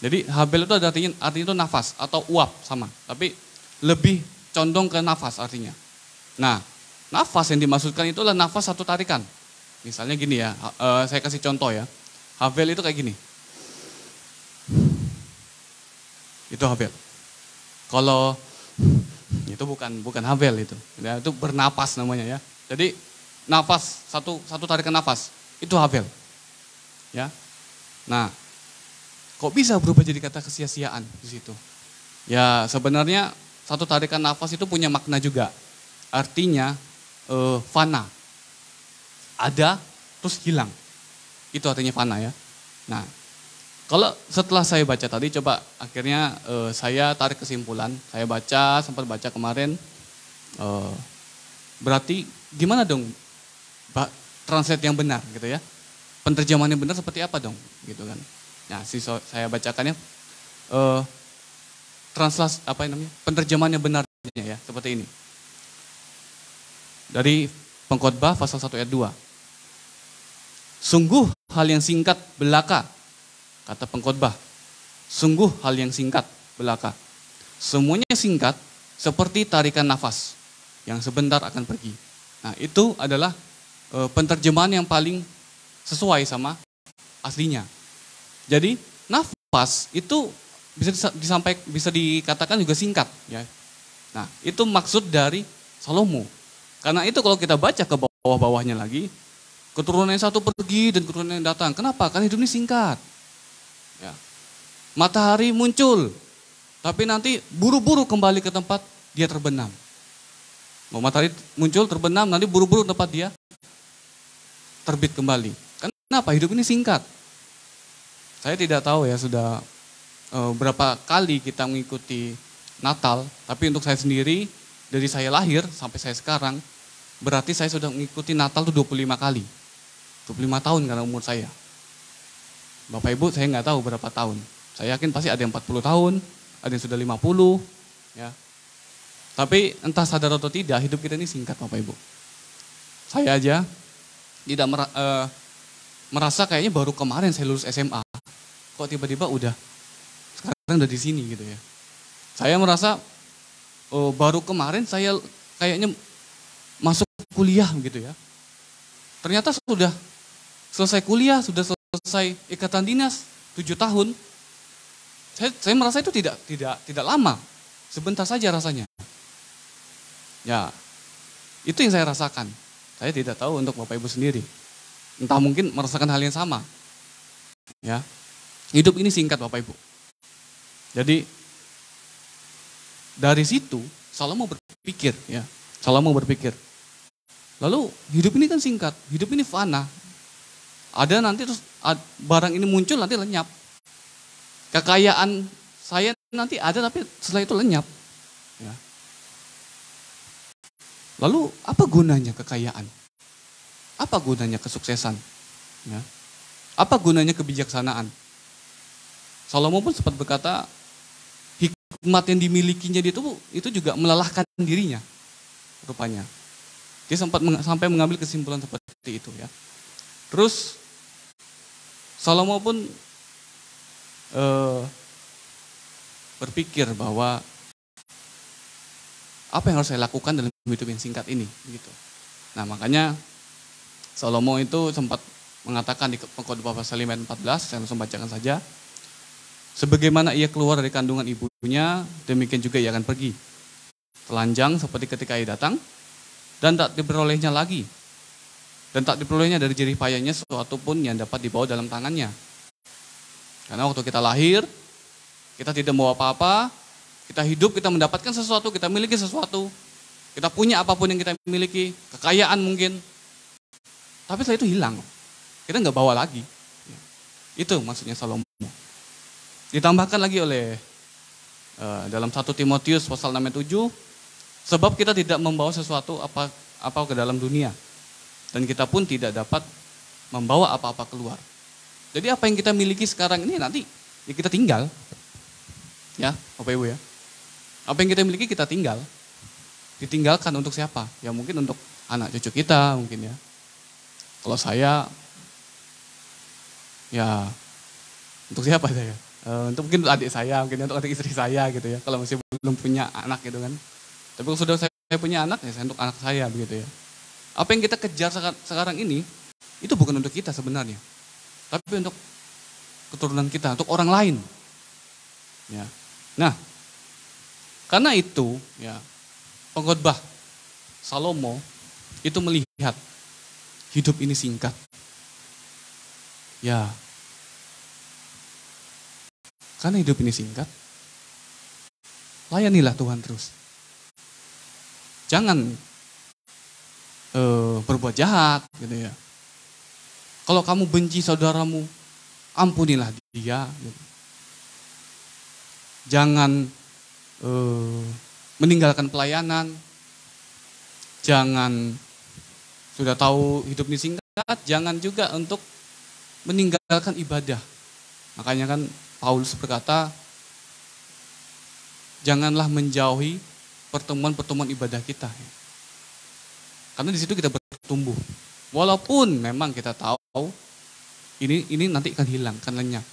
C: Jadi Habel itu ada artinya itu nafas atau uap sama, tapi lebih condong ke nafas artinya. Nah, nafas yang dimaksudkan itulah nafas satu tarikan. Misalnya gini ya, saya kasih contoh ya. Habel itu kayak gini. Itu Habel. Kalau itu bukan Habel itu. Ya, itu bernapas namanya ya. Jadi nafas satu tarikan nafas itu Habel. Ya. Nah, kok bisa berubah jadi kata kesia-siaan di situ? Ya, sebenarnya satu tarikan nafas itu punya makna juga. Artinya fana. Ada terus hilang. Itu artinya fana ya. Nah, kalau setelah saya baca tadi, coba akhirnya saya tarik kesimpulan. Saya sempat baca kemarin. Berarti gimana dong translate yang benar gitu ya? Penerjemahan yang benar seperti apa dong? Gitu kan? Nah, saya bacakannya penerjemahan yang benarnya ya, seperti ini. Dari Pengkhotbah pasal 1 ayat 2. Sungguh hal yang singkat belaka. Kata Pengkhotbah, sungguh hal yang singkat belaka. Semuanya singkat seperti tarikan nafas yang sebentar akan pergi. Nah, itu adalah penerjemahan yang paling sesuai sama aslinya. Jadi nafas itu bisa dikatakan juga singkat. Ya. Nah, itu maksud dari Salomo. Karena itu kalau kita baca ke bawah-bawahnya lagi, keturunan yang satu pergi dan keturunan yang datang. Kenapa? Karena hidup ini singkat. Ya. Matahari muncul, tapi nanti buru-buru kembali ke tempat dia terbenam. Matahari muncul, terbenam, nanti buru-buru tempat dia terbit kembali. Kenapa? Hidup ini singkat. Saya tidak tahu ya sudah berapa kali kita mengikuti Natal, tapi untuk saya sendiri, dari saya lahir sampai saya sekarang, berarti saya sudah mengikuti Natal itu 25 kali. 25 tahun karena umur saya. Bapak Ibu saya nggak tahu berapa tahun. Saya yakin pasti ada yang 40 tahun, ada yang sudah 50. Ya. Tapi entah sadar atau tidak, hidup kita ini singkat Bapak Ibu. Saya aja tidak merasa kayaknya baru kemarin saya lulus SMA. Kok tiba-tiba sekarang udah di sini gitu ya. Saya merasa baru kemarin saya kayaknya masuk kuliah gitu ya. Ternyata sudah selesai kuliah, sudah selesai ikatan dinas 7 tahun. Saya merasa itu tidak lama. Sebentar saja rasanya. Ya, itu yang saya rasakan. Saya tidak tahu untuk Bapak Ibu sendiri. Entah mungkin merasakan hal yang sama. Ya. Hidup ini singkat Bapak Ibu. Jadi dari situ Salomo berpikir ya. Salomo berpikir. Lalu hidup ini kan singkat, hidup ini fana. Ada nanti terus barang ini muncul nanti lenyap. Kekayaan saya nanti ada tapi setelah itu lenyap. Ya. Lalu apa gunanya kekayaan? Apa gunanya kesuksesan? Ya. Apa gunanya kebijaksanaan? Salomo pun sempat berkata, hikmat yang dimilikinya dia itu juga melelahkan dirinya, rupanya. Dia sampai mengambil kesimpulan seperti itu ya. Terus Salomo pun berpikir bahwa apa yang harus saya lakukan dalam hidup yang singkat ini, gitu. Nah makanya Salomo itu sempat mengatakan di Pengkhotbah pasal 5 ayat 14, saya langsung bacakan saja. Sebagaimana ia keluar dari kandungan ibunya, demikian juga ia akan pergi. Telanjang seperti ketika ia datang, dan tak diperolehnya lagi. Dan tak diperolehnya dari jerih payahnya sesuatu pun yang dapat dibawa dalam tangannya. Karena waktu kita lahir, kita tidak mau apa-apa, kita hidup, kita mendapatkan sesuatu, kita miliki sesuatu. Kita punya apapun yang kita miliki, kekayaan mungkin. Tapi setelah itu hilang. Kita nggak bawa lagi. Itu maksudnya Salomo. Ditambahkan lagi oleh dalam 1 Timotius pasal 6 ayat 7, sebab kita tidak membawa sesuatu apa ke dalam dunia. Dan kita pun tidak dapat membawa apa-apa keluar. Jadi apa yang kita miliki sekarang ini nanti ya kita tinggal. Ya, Bapak Ibu ya. Apa yang kita miliki kita tinggal. Ditinggalkan untuk siapa? Ya mungkin untuk anak cucu kita mungkin ya. Kalau saya, ya untuk siapa saya? Untuk mungkin adik saya, mungkin untuk adik istri saya gitu ya. Kalau masih belum punya anak gitu kan. Tapi kalau sudah saya punya anak, ya saya untuk anak saya begitu ya. Apa yang kita kejar sekarang ini, itu bukan untuk kita sebenarnya. Tapi untuk keturunan kita, untuk orang lain. Ya. Nah, karena itu ya pengkhotbah Salomo itu melihat hidup ini singkat. Ya. Karena hidup ini singkat, layanilah Tuhan terus. Jangan berbuat jahat gitu ya. Kalau kamu benci saudaramu, ampunilah dia. Gitu. Jangan meninggalkan pelayanan. Jangan, sudah tahu hidup ini singkat, jangan juga untuk meninggalkan ibadah. Makanya kan Paulus berkata, janganlah menjauhi pertemuan-pertemuan ibadah kita. Karena di situ kita bertumbuh. Walaupun memang kita tahu ini nanti akan hilang, akan lenyap.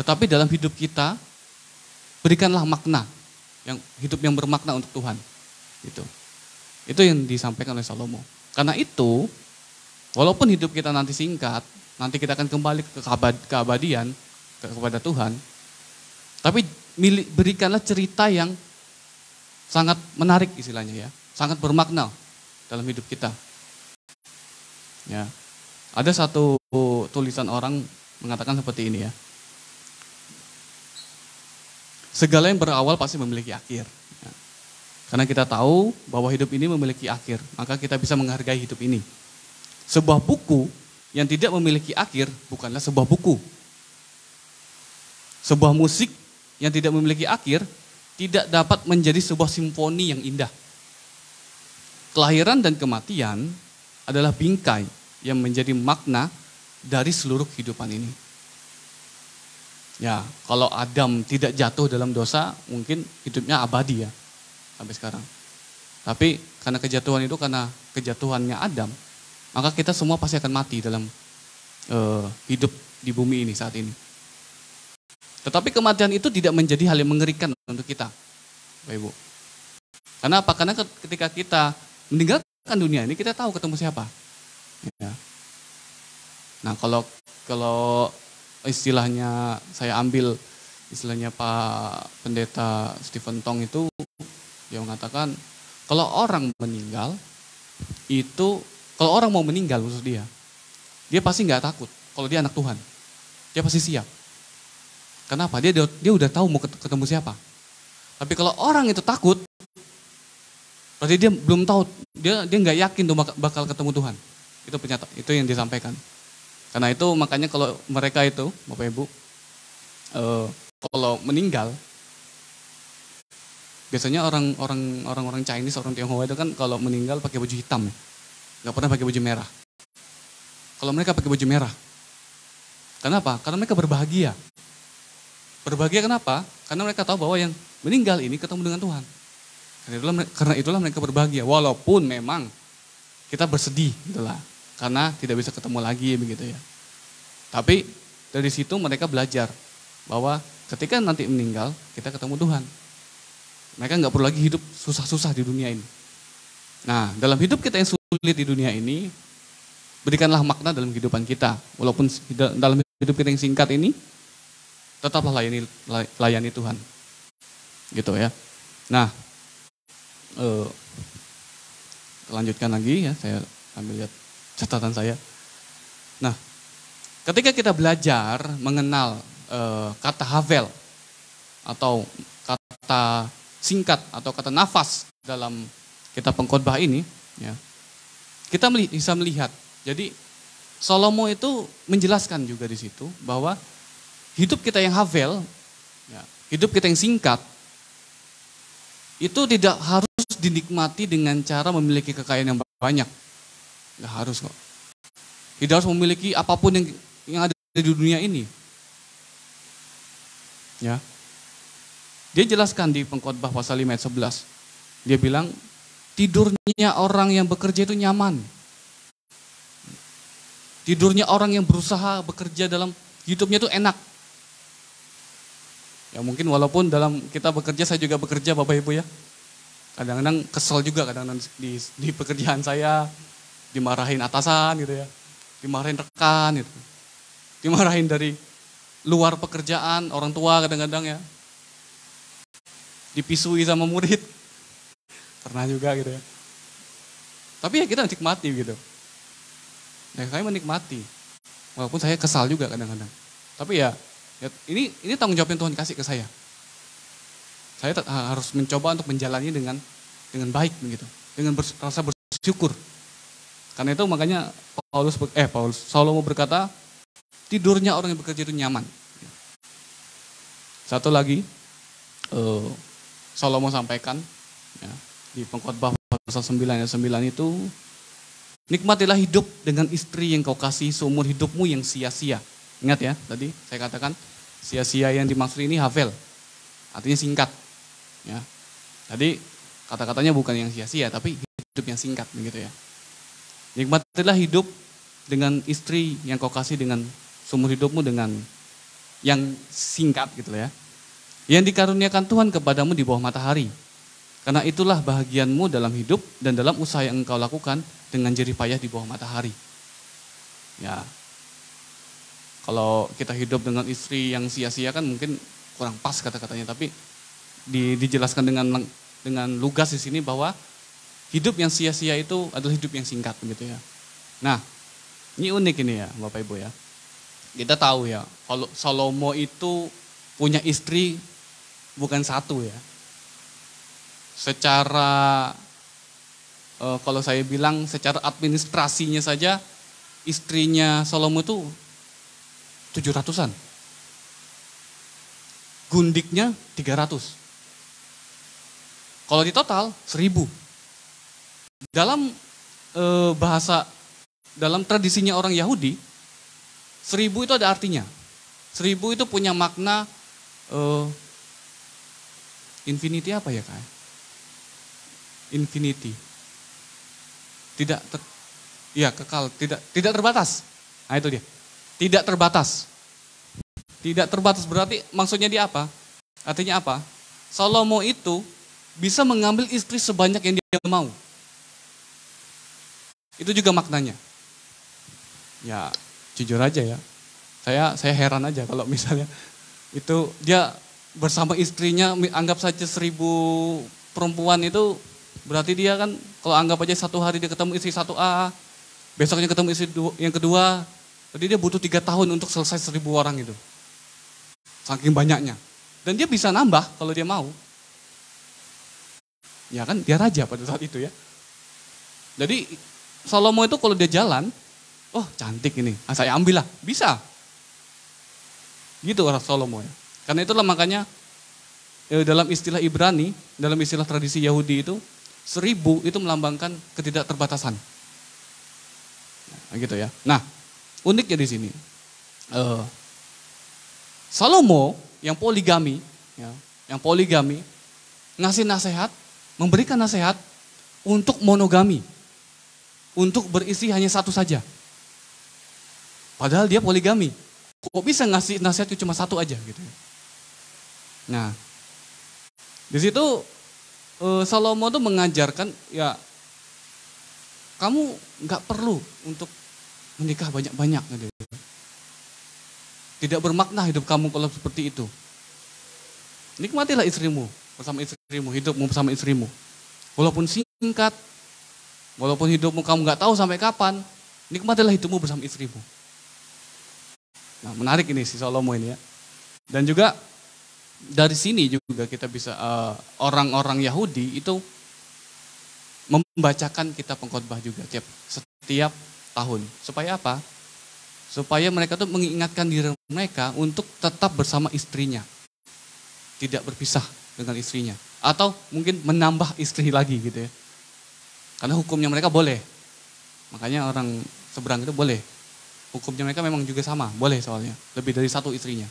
C: Tetapi dalam hidup kita, berikanlah makna, hidup yang bermakna untuk Tuhan. Gitu. Itu yang disampaikan oleh Salomo. Karena itu, walaupun hidup kita nanti singkat, nanti kita akan kembali ke keabadian, kepada Tuhan. Tapi berikanlah cerita yang sangat menarik istilahnya ya. Sangat bermakna dalam hidup kita. Ya. Ada satu tulisan orang mengatakan seperti ini ya. Segala yang berawal pasti memiliki akhir. Ya. Karena kita tahu bahwa hidup ini memiliki akhir, maka kita bisa menghargai hidup ini. Sebuah buku yang tidak memiliki akhir bukanlah sebuah buku. Sebuah musik yang tidak memiliki akhir tidak dapat menjadi sebuah simfoni yang indah. Kelahiran dan kematian adalah bingkai yang menjadi makna dari seluruh kehidupan ini. Ya, kalau Adam tidak jatuh dalam dosa, mungkin hidupnya abadi ya sampai sekarang. Tapi karena kejatuhan itu, karena kejatuhannya Adam, maka kita semua pasti akan mati dalam hidup di bumi ini saat ini. Tetapi kematian itu tidak menjadi hal yang mengerikan untuk kita, Bapak Ibu. Karena apa? Karena ketika kita meninggalkan dunia ini, kita tahu ketemu siapa. Ya. Nah, kalau istilahnya saya ambil istilahnya Pak Pendeta Stephen Tong itu, dia mengatakan kalau orang meninggal itu, kalau orang mau meninggal maksud dia pasti nggak takut. Kalau dia anak Tuhan, dia pasti siap. Kenapa? Dia udah tahu mau ketemu siapa. Tapi kalau orang itu takut, berarti dia belum tahu, dia nggak yakin tuh bakal ketemu Tuhan. Itu yang disampaikan. Karena itu makanya kalau mereka itu, Bapak Ibu, kalau meninggal, biasanya orang-orang Chinese, orang Tionghoa itu kan kalau meninggal pakai baju hitam, ya. Nggak pernah pakai baju merah. Kalau mereka pakai baju merah, kenapa? Karena mereka berbahagia. Berbahagia kenapa? Karena mereka tahu bahwa yang meninggal ini ketemu dengan Tuhan. Karena itulah mereka berbahagia. Walaupun memang kita bersedih, gitulah, karena tidak bisa ketemu lagi begitu ya. Tapi dari situ mereka belajar bahwa ketika nanti meninggal kita ketemu Tuhan. Mereka nggak perlu lagi hidup susah-susah di dunia ini. Nah, dalam hidup kita yang sulit di dunia ini, berikanlah makna dalam kehidupan kita. Walaupun dalam hidup kita yang singkat ini, tetaplah layani Tuhan. Gitu ya. Nah, lanjutkan lagi ya, saya ambil lihat catatan saya. Nah, ketika kita belajar mengenal kata havel atau kata singkat atau kata nafas dalam kitab pengkhotbah ini, ya, kita bisa melihat. Jadi Salomo itu menjelaskan juga di situ bahwa hidup kita yang havel, ya, hidup kita yang singkat, itu tidak harus dinikmati dengan cara memiliki kekayaan yang banyak. Nggak harus kok. Tidak harus memiliki apapun yang ada di dunia ini. Ya. Dia jelaskan di pengkhotbah pasal 5 ayat 11. Dia bilang, tidurnya orang yang bekerja itu nyaman. Tidurnya orang yang berusaha bekerja dalam hidupnya itu enak. Ya mungkin walaupun dalam kita bekerja, saya juga bekerja Bapak Ibu ya. Kadang-kadang kesel juga kadang-kadang di pekerjaan saya, dimarahin atasan gitu ya. Dimarahin rekan gitu. Dimarahin dari luar pekerjaan, orang tua kadang-kadang ya. Dipisui sama murid. Pernah juga gitu ya. Tapi ya kita nikmati gitu. Nah, saya menikmati. Walaupun saya kesal juga kadang-kadang. Tapi ya ini tanggung jawab yang Tuhan kasih ke saya. Saya harus mencoba untuk menjalani dengan baik begitu. Dengan rasa bersyukur. Karena itu makanya Salomo berkata, tidurnya orang yang bekerja itu nyaman. Satu lagi, Salomo sampaikan ya, di pengkhotbah pasal 9 ayat 9 itu, nikmatilah hidup dengan istri yang kau kasih seumur hidupmu yang sia-sia. Ingat ya, tadi saya katakan sia-sia yang dimaksud ini havel, artinya singkat. Ya, tadi kata-katanya bukan yang sia-sia, tapi hidup yang singkat begitu ya. Nikmatilah hidup dengan istri yang kau kasih dengan seumur hidupmu dengan yang singkat gitu ya. Yang dikaruniakan Tuhan kepadamu di bawah matahari. Karena itulah bahagianmu dalam hidup dan dalam usaha yang engkau lakukan dengan jerih payah di bawah matahari. Ya, kalau kita hidup dengan istri yang sia-sia kan mungkin kurang pas kata-katanya, tapi dijelaskan dengan lugas di sini bahwa hidup yang sia-sia itu adalah hidup yang singkat begitu ya. Nah, ini unik ini ya Bapak Ibu ya. Kita tahu ya, kalau Salomo itu punya istri bukan satu ya. Secara kalau saya bilang secara administrasinya saja istrinya Salomo itu 700-an. Gundiknya 300. Kalau di total 1000. Dalam bahasa, dalam tradisinya orang Yahudi, 1000 itu ada artinya. 1000 itu punya makna infinity apa ya Kak? Infinity. Kekal, tidak terbatas. Nah itu dia. Tidak terbatas. Tidak terbatas berarti maksudnya dia apa? Artinya apa? Salomo itu bisa mengambil istri sebanyak yang dia mau. Itu juga maknanya. Ya, jujur aja ya. Saya heran aja kalau misalnya itu dia bersama istrinya, anggap saja 1000 perempuan itu, berarti dia kan kalau anggap aja satu hari dia ketemu istri 1A, besoknya ketemu istri yang kedua, jadi dia butuh 3 tahun untuk selesai 1000 orang itu. Saking banyaknya. Dan dia bisa nambah kalau dia mau. Ya kan dia raja pada saat itu ya. Jadi Salomo itu kalau dia jalan, oh cantik ini, saya ambil lah, bisa. Gitu orang Salomo ya. Karena itulah makanya dalam istilah Ibrani, dalam istilah tradisi Yahudi itu 1000 itu melambangkan ketidakterbatasan. Nah, gitu ya. Nah, uniknya di sini, Salomo yang poligami, ngasih nasihat, memberikan nasihat untuk monogami, untuk beristri hanya satu saja. Padahal dia poligami. Kok bisa ngasih nasihat itu cuma satu aja gitu ya. Nah, di situ Salomo tuh mengajarkan ya kamu nggak perlu untuk menikah banyak-banyak gitu. Tidak bermakna hidup kamu kalau seperti itu. Nikmatilah istrimu bersama istrimu, hidupmu bersama istrimu. Walaupun singkat, walaupun hidupmu kamu nggak tahu sampai kapan, nikmatilah hidupmu bersama istrimu. Nah, menarik ini si Salomo ini ya. Dan juga dari sini juga kita bisa orang-orang Yahudi itu membacakan kitab pengkhotbah juga setiap tahun. Supaya apa? Supaya mereka tuh mengingatkan diri mereka untuk tetap bersama istrinya. Tidak berpisah dengan istrinya. Atau mungkin menambah istri lagi gitu ya. Karena hukumnya mereka boleh. Makanya orang seberang itu boleh. Hukumnya mereka memang juga sama, boleh soalnya. Lebih dari satu istrinya.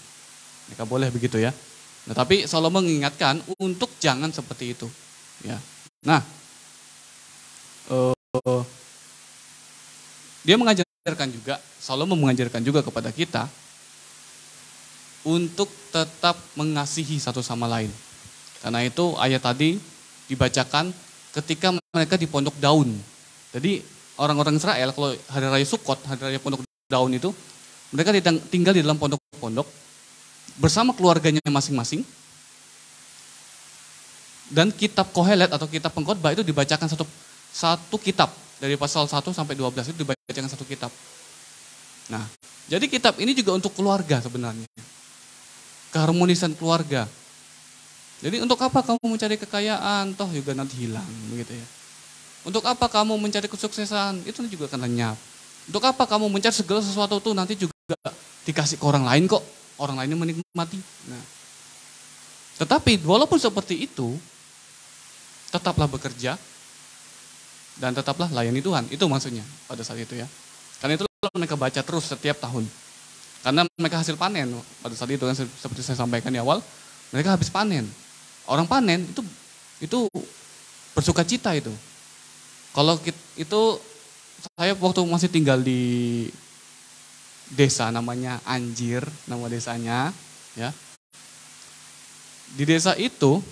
C: Mereka boleh begitu ya. Nah, tapi Salomo mengingatkan untuk jangan seperti itu. Ya. Nah, dia mengajarkan juga, Salomo mengajarkan juga kepada kita untuk tetap mengasihi satu sama lain. Karena itu ayat tadi dibacakan ketika mereka di Pondok Daun. Jadi orang-orang Israel kalau hari raya Sukkot, hari raya Pondok Daun itu, mereka tinggal di dalam pondok-pondok bersama keluarganya masing-masing. Dan kitab Kohelet atau kitab pengkhotbah itu dibacakan satu kitab. Dari pasal 1 sampai 12 itu dibacakan satu kitab. Nah, jadi kitab ini juga untuk keluarga sebenarnya. Keharmonisan keluarga. Jadi untuk apa kamu mencari kekayaan, toh juga nanti hilang, begitu ya. Untuk apa kamu mencari kesuksesan, itu juga akan lenyap. Untuk apa kamu mencari segala sesuatu itu nanti juga dikasih ke orang lain kok. Orang lainnya menikmati. Nah, tetapi walaupun seperti itu, tetaplah bekerja dan tetaplah layani Tuhan. Itu maksudnya pada saat itu ya. Karena itu mereka baca terus setiap tahun. Karena mereka hasil panen pada saat itu kan seperti saya sampaikan di awal, mereka habis panen. Orang panen itu bersuka cita itu. Kalau itu saya waktu masih tinggal di desa namanya Anjir, nama desanya ya. Di desa itu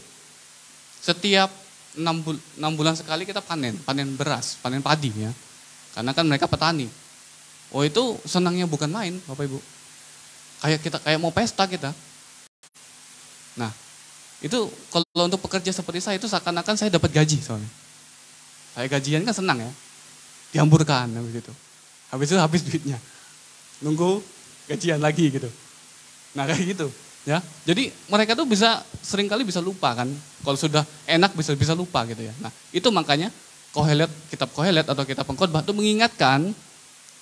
C: setiap 6 bulan sekali kita panen beras, panen padi ya. Karena kan mereka petani. Oh itu senangnya bukan main Bapak Ibu. Kayak mau pesta kita. Nah, itu kalau untuk pekerja seperti saya itu seakan-akan saya dapat gaji soalnya. Saya gajian kan senang ya. Dihamburkan begitu. Habis itu habis duitnya. Nunggu gajian lagi gitu. Nah kayak gitu ya. Jadi mereka tuh seringkali bisa lupa kan. Kalau sudah enak bisa lupa gitu ya. Nah itu makanya kitab Kohelet atau kitab pengkhotbah itu mengingatkan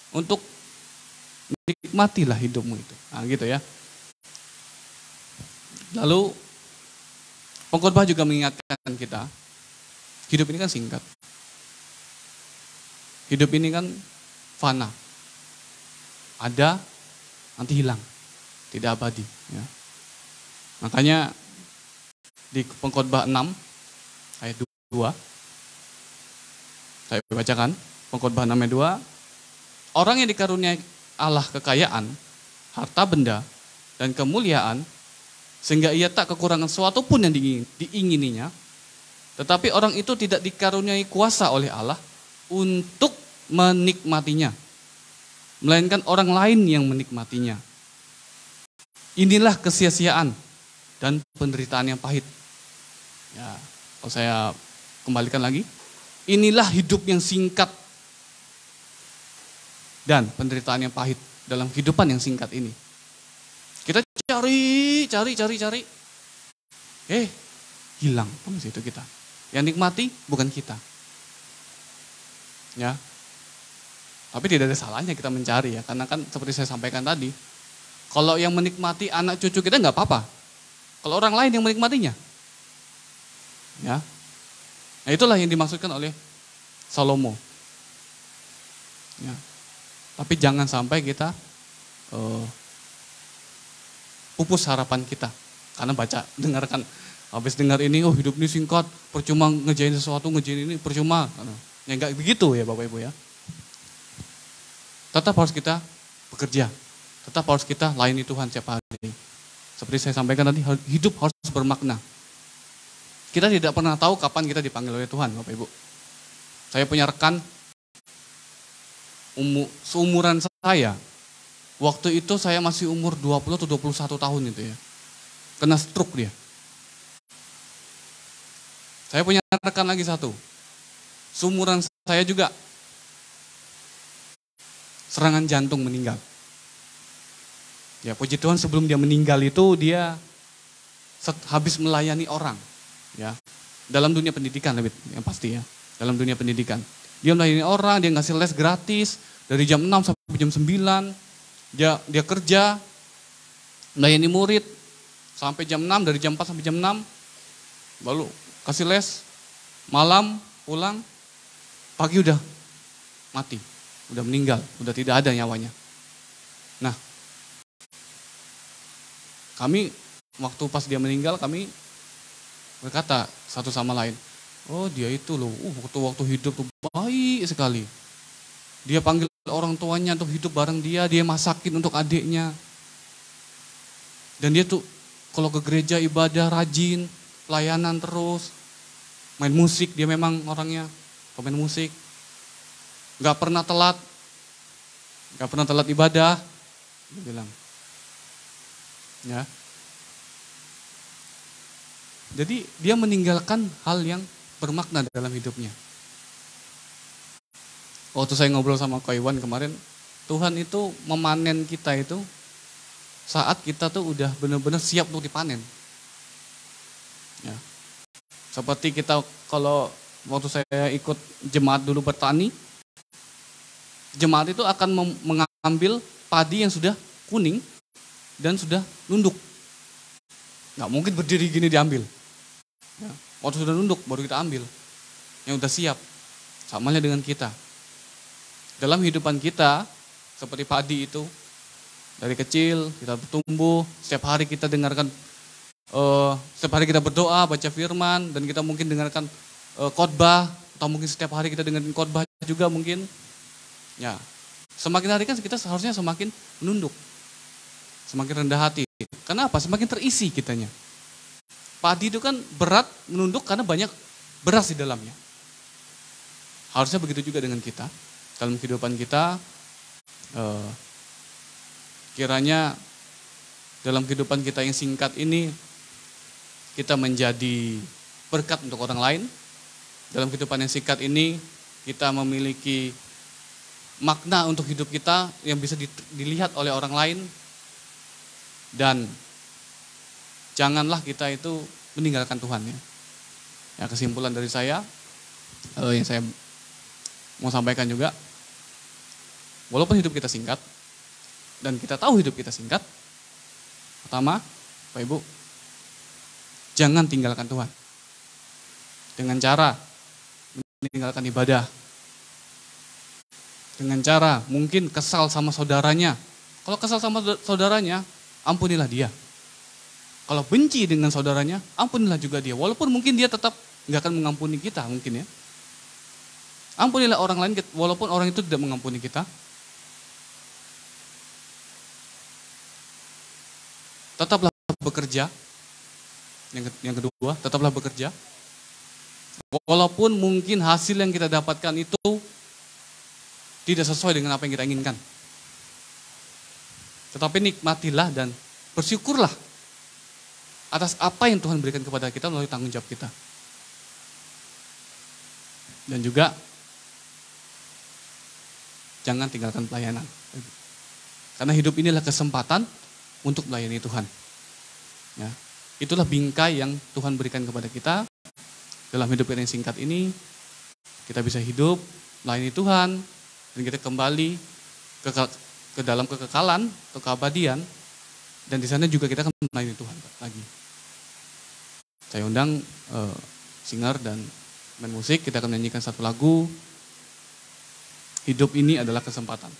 C: untuk nikmatilah hidupmu itu. Nah gitu ya. Lalu pengkhotbah juga mengingatkan kita, hidup ini kan singkat. Hidup ini kan fana. Ada, nanti hilang. Tidak abadi. Ya. Makanya di pengkhotbah 6 ayat 2, saya bacakan, pengkhotbah 6 ayat 2, orang yang dikaruniai Allah kekayaan, harta benda, dan kemuliaan, sehingga ia tak kekurangan sesuatu pun yang diingininya, tetapi orang itu tidak dikaruniai kuasa oleh Allah untuk menikmatinya, melainkan orang lain yang menikmatinya. Inilah kesia-siaan dan penderitaan yang pahit. Ya, kalau saya kembalikan lagi, inilah hidup yang singkat dan penderitaan yang pahit dalam kehidupan yang singkat ini. Kita cari, hilang di situ kita. Yang nikmati bukan kita. Ya. Tapi tidak ada salahnya kita mencari ya, karena kan seperti saya sampaikan tadi, kalau yang menikmati anak cucu kita nggak apa-apa. kalau orang lain yang menikmatinya. Ya. Nah, itulah yang dimaksudkan oleh Salomo. Ya. Tapi jangan sampai kita pupus harapan kita. Karena dengarkan, habis dengar ini, oh hidup ini singkat, percuma ngejain sesuatu, ngejain ini percuma. Ya enggak begitu ya Bapak Ibu ya. Tetap harus kita bekerja, tetap harus kita layani Tuhan setiap hari. Seperti saya sampaikan tadi, hidup harus bermakna. Kita tidak pernah tahu kapan kita dipanggil oleh Tuhan, Bapak Ibu. Saya punya rekan, seumuran saya, waktu itu saya masih umur 20 atau 21 tahun itu ya. Kena stroke dia. Saya punya rekan lagi satu, seumuran saya juga, serangan jantung meninggal. Ya puji Tuhan sebelum dia meninggal itu dia habis melayani orang. Ya, dalam dunia pendidikan lebih yang pasti ya, dalam dunia pendidikan. Dia melayani orang, dia ngasih les gratis dari jam 6 sampai jam 9. Dia kerja melayani murid sampai jam 6, dari jam 4 sampai jam 6. Lalu kasih les, malam pulang, pagi udah mati, udah meninggal, udah tidak ada nyawanya. Nah, kami waktu pas dia meninggal kami berkata satu sama lain, oh dia itu loh, waktu hidup tuh baik sekali. Dia panggil orang tuanya untuk hidup bareng dia masakin untuk adiknya. Dan dia tuh kalau ke gereja ibadah rajin, pelayanan terus, main musik, dia memang orangnya pemain musik. Gak pernah telat ibadah, dia bilang. Ya. Jadi dia meninggalkan hal yang bermakna dalam hidupnya. Waktu saya ngobrol sama Ko Iwan kemarin, Tuhan itu memanen kita itu saat kita tuh udah benar-benar siap untuk dipanen. Ya. Seperti kita kalau waktu saya ikut jemaat dulu bertani, jemaat itu akan mengambil padi yang sudah kuning dan sudah nunduk. Nggak mungkin berdiri gini diambil. Ya. Waktu sudah nunduk baru kita ambil. Yang udah siap. Sama halnya dengan kita. Dalam kehidupan kita, seperti padi itu, dari kecil kita bertumbuh, setiap hari kita dengarkan, setiap hari kita berdoa, baca firman, dan kita mungkin dengarkan khotbah, atau mungkin setiap hari kita dengarkan khotbah juga mungkin. Ya, semakin hari kan kita seharusnya semakin menunduk, semakin rendah hati. Kenapa? Semakin terisi kitanya. Padi itu kan berat menunduk karena banyak beras di dalamnya. Harusnya begitu juga dengan kita. Dalam kehidupan kita, kiranya dalam kehidupan kita yang singkat ini, kita menjadi berkat untuk orang lain. Dalam kehidupan yang singkat ini, kita memiliki makna untuk hidup kita yang bisa dilihat oleh orang lain. Dan janganlah kita itu meninggalkan Tuhan ya. Ya, kesimpulan dari saya yang saya mau sampaikan juga, walaupun hidup kita singkat dan kita tahu hidup kita singkat, pertama, Bapak Ibu, jangan tinggalkan Tuhan dengan cara meninggalkan ibadah, dengan cara mungkin kesal sama saudaranya. Kalau kesal sama saudaranya, ampunilah dia. Kalau benci dengan saudaranya, ampunilah juga dia. Walaupun mungkin dia tetap nggak akan mengampuni kita mungkin ya. Ampunilah orang lain walaupun orang itu tidak mengampuni kita. Tetaplah bekerja. Yang kedua, tetaplah bekerja. Walaupun mungkin hasil yang kita dapatkan itu tidak sesuai dengan apa yang kita inginkan. Tetapi nikmatilah dan bersyukurlah atas apa yang Tuhan berikan kepada kita melalui tanggung jawab kita. Dan juga jangan tinggalkan pelayanan. Karena hidup inilah kesempatan untuk melayani Tuhan. Ya, itulah bingkai yang Tuhan berikan kepada kita. Dalam hidup yang singkat ini, kita bisa hidup, melayani Tuhan, dan kita kembali ke dalam kekekalan, atau keabadian, dan di sana juga kita akan melayani Tuhan lagi. Saya undang singer dan main musik, kita akan menyanyikan satu lagu, Hidup Ini Adalah Kesempatan.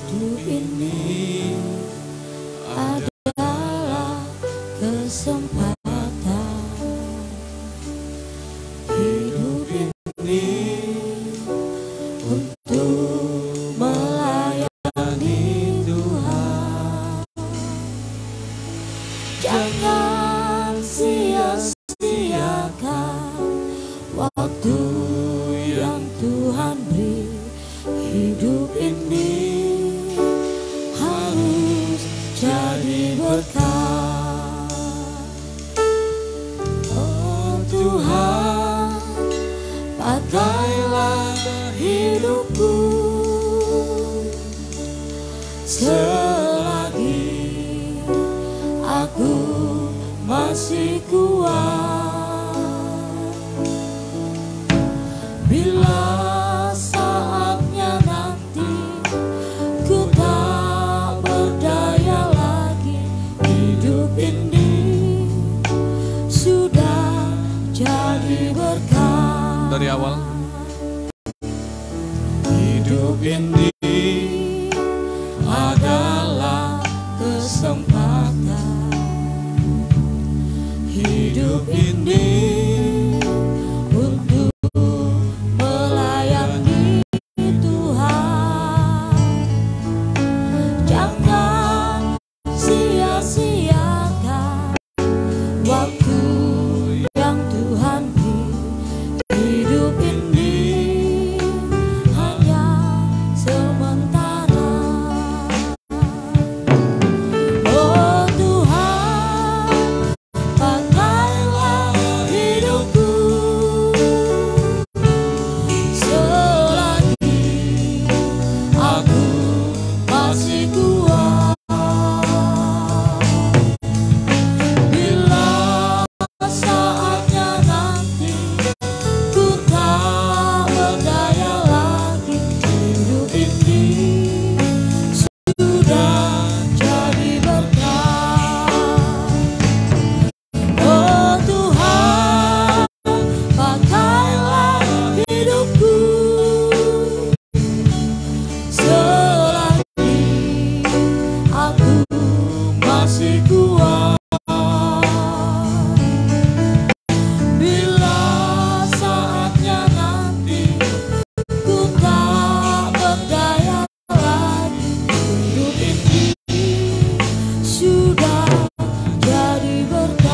B: Hidup ini adalah kesempatan. Hidup ini untuk melayani Tuhan. Jangan sia-siakan waktu yang Tuhan beri. Hidup ini harus jadi berkat. Oh Tuhan, pakailah hidupku selagi aku masih kuat. Bila saatnya nanti ku tak berdaya lagi, hidup ini sudah jadi berkat.
C: Dari awal. Hidup ini
B: adalah kesempatan. Hidup ini untuk melayani Tuhan. Jangan sia-siakan waktu yang Tuhan beri. Hidup ini hanya sementara. Oh Tuhan, pakailah hidupku selagi aku masih kuat. Bila saatnya nanti ku tak berdaya lagi, hidup ini sudah jadi berkat. Oh Tuhan, pakailah hidupku selagi aku masih kuat. Bila saatnya nanti ku tak berdaya lagi, hidup ini sudah jadi berkat.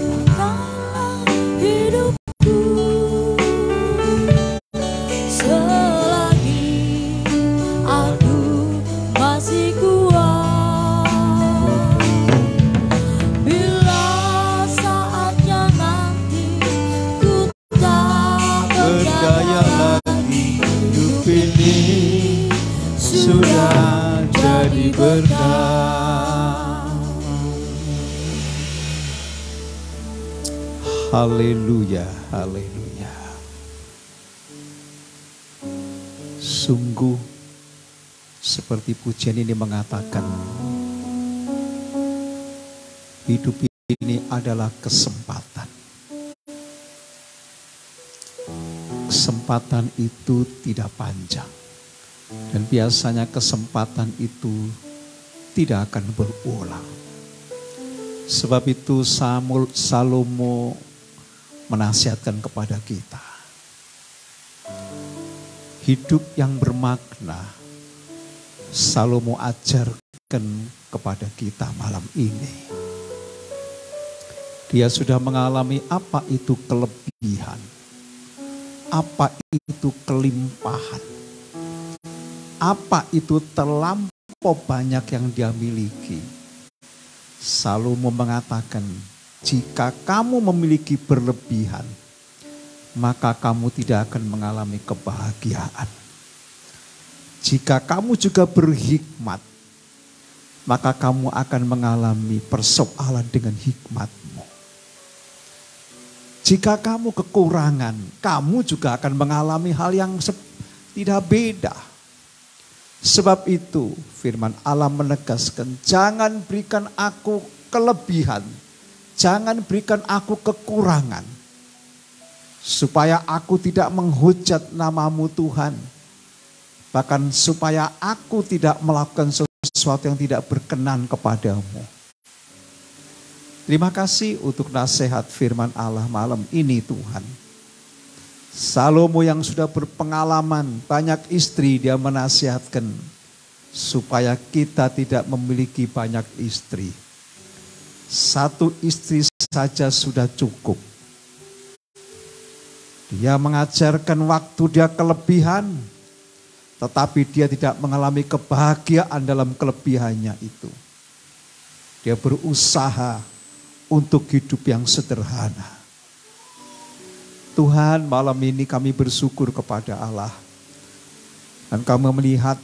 B: Pakailah hidupku selagi aku masih kuat. Bila saatnya nanti ku tak berdaya lagi,
D: Hidup ini sudah jadi berkat. Haleluya, haleluya. Sungguh seperti pujian ini mengatakan, hidup ini adalah kesempatan. Kesempatan itu tidak panjang. Dan biasanya kesempatan itu tidak akan berulang. Sebab itu Salomo menasihatkan kepada kita, hidup yang bermakna Salomo ajarkan kepada kita malam ini. Dia sudah mengalami apa itu kelebihan, apa itu kelimpahan, apa itu terlampau banyak yang dia miliki. Salomo mengatakan, jika kamu memiliki berlebihan, maka kamu tidak akan mengalami kebahagiaan. Jika kamu juga berhikmat, maka kamu akan mengalami persoalan dengan hikmatmu. Jika kamu kekurangan, kamu juga akan mengalami hal yang tidak beda. Sebab itu firman Allah menegaskan, jangan berikan aku kelebihan, jangan berikan aku kekurangan, supaya aku tidak menghujat namamu Tuhan. Bahkan supaya aku tidak melakukan sesuatu yang tidak berkenan kepadamu. Terima kasih untuk nasihat firman Allah malam ini Tuhan. Salomo yang sudah berpengalaman, banyak istri, dia menasihatkan supaya kita tidak memiliki banyak istri. Satu istri saja sudah cukup. Dia mengajarkan waktu dia kelebihan, tetapi dia tidak mengalami kebahagiaan dalam kelebihannya itu. Dia berusaha untuk hidup yang sederhana. Tuhan, malam ini kami bersyukur kepada Allah. Dan kami melihat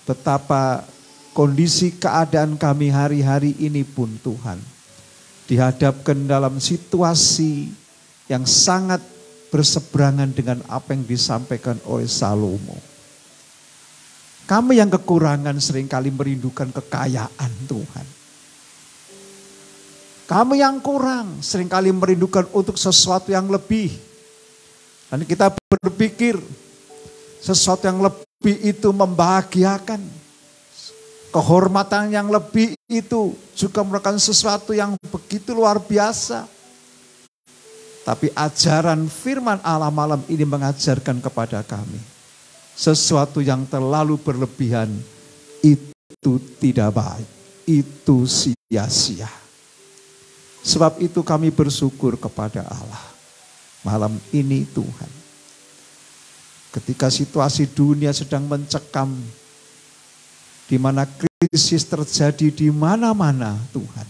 D: betapa kondisi keadaan kami hari-hari ini pun Tuhan. Dihadapkan dalam situasi yang sangat berseberangan dengan apa yang disampaikan oleh Salomo. Kami yang kekurangan seringkali merindukan kekayaan Tuhan. Kami yang kurang seringkali merindukan untuk sesuatu yang lebih. Dan kita berpikir sesuatu yang lebih itu membahagiakan. Kehormatan yang lebih itu juga merupakan sesuatu yang begitu luar biasa. Tapi ajaran firman Allah malam ini mengajarkan kepada kami. Sesuatu yang terlalu berlebihan itu tidak baik. Itu sia-sia. Sebab itu kami bersyukur kepada Allah. Malam ini Tuhan. Ketika situasi dunia sedang mencekam. Di mana krisis terjadi di mana-mana Tuhan.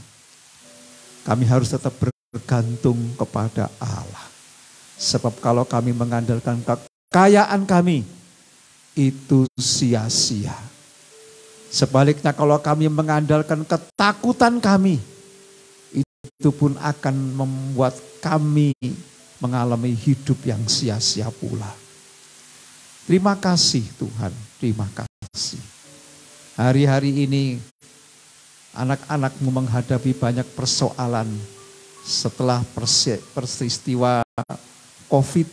D: Kami harus tetap bergantung kepada Allah. Sebab kalau kami mengandalkan kekayaan kami. Itu sia-sia. Sebaliknya kalau kami mengandalkan ketakutan kami. Itu pun akan membuat kami mengalami hidup yang sia-sia pula. Terima kasih Tuhan, terima kasih. Hari-hari ini anak-anakmu menghadapi banyak persoalan setelah peristiwa COVID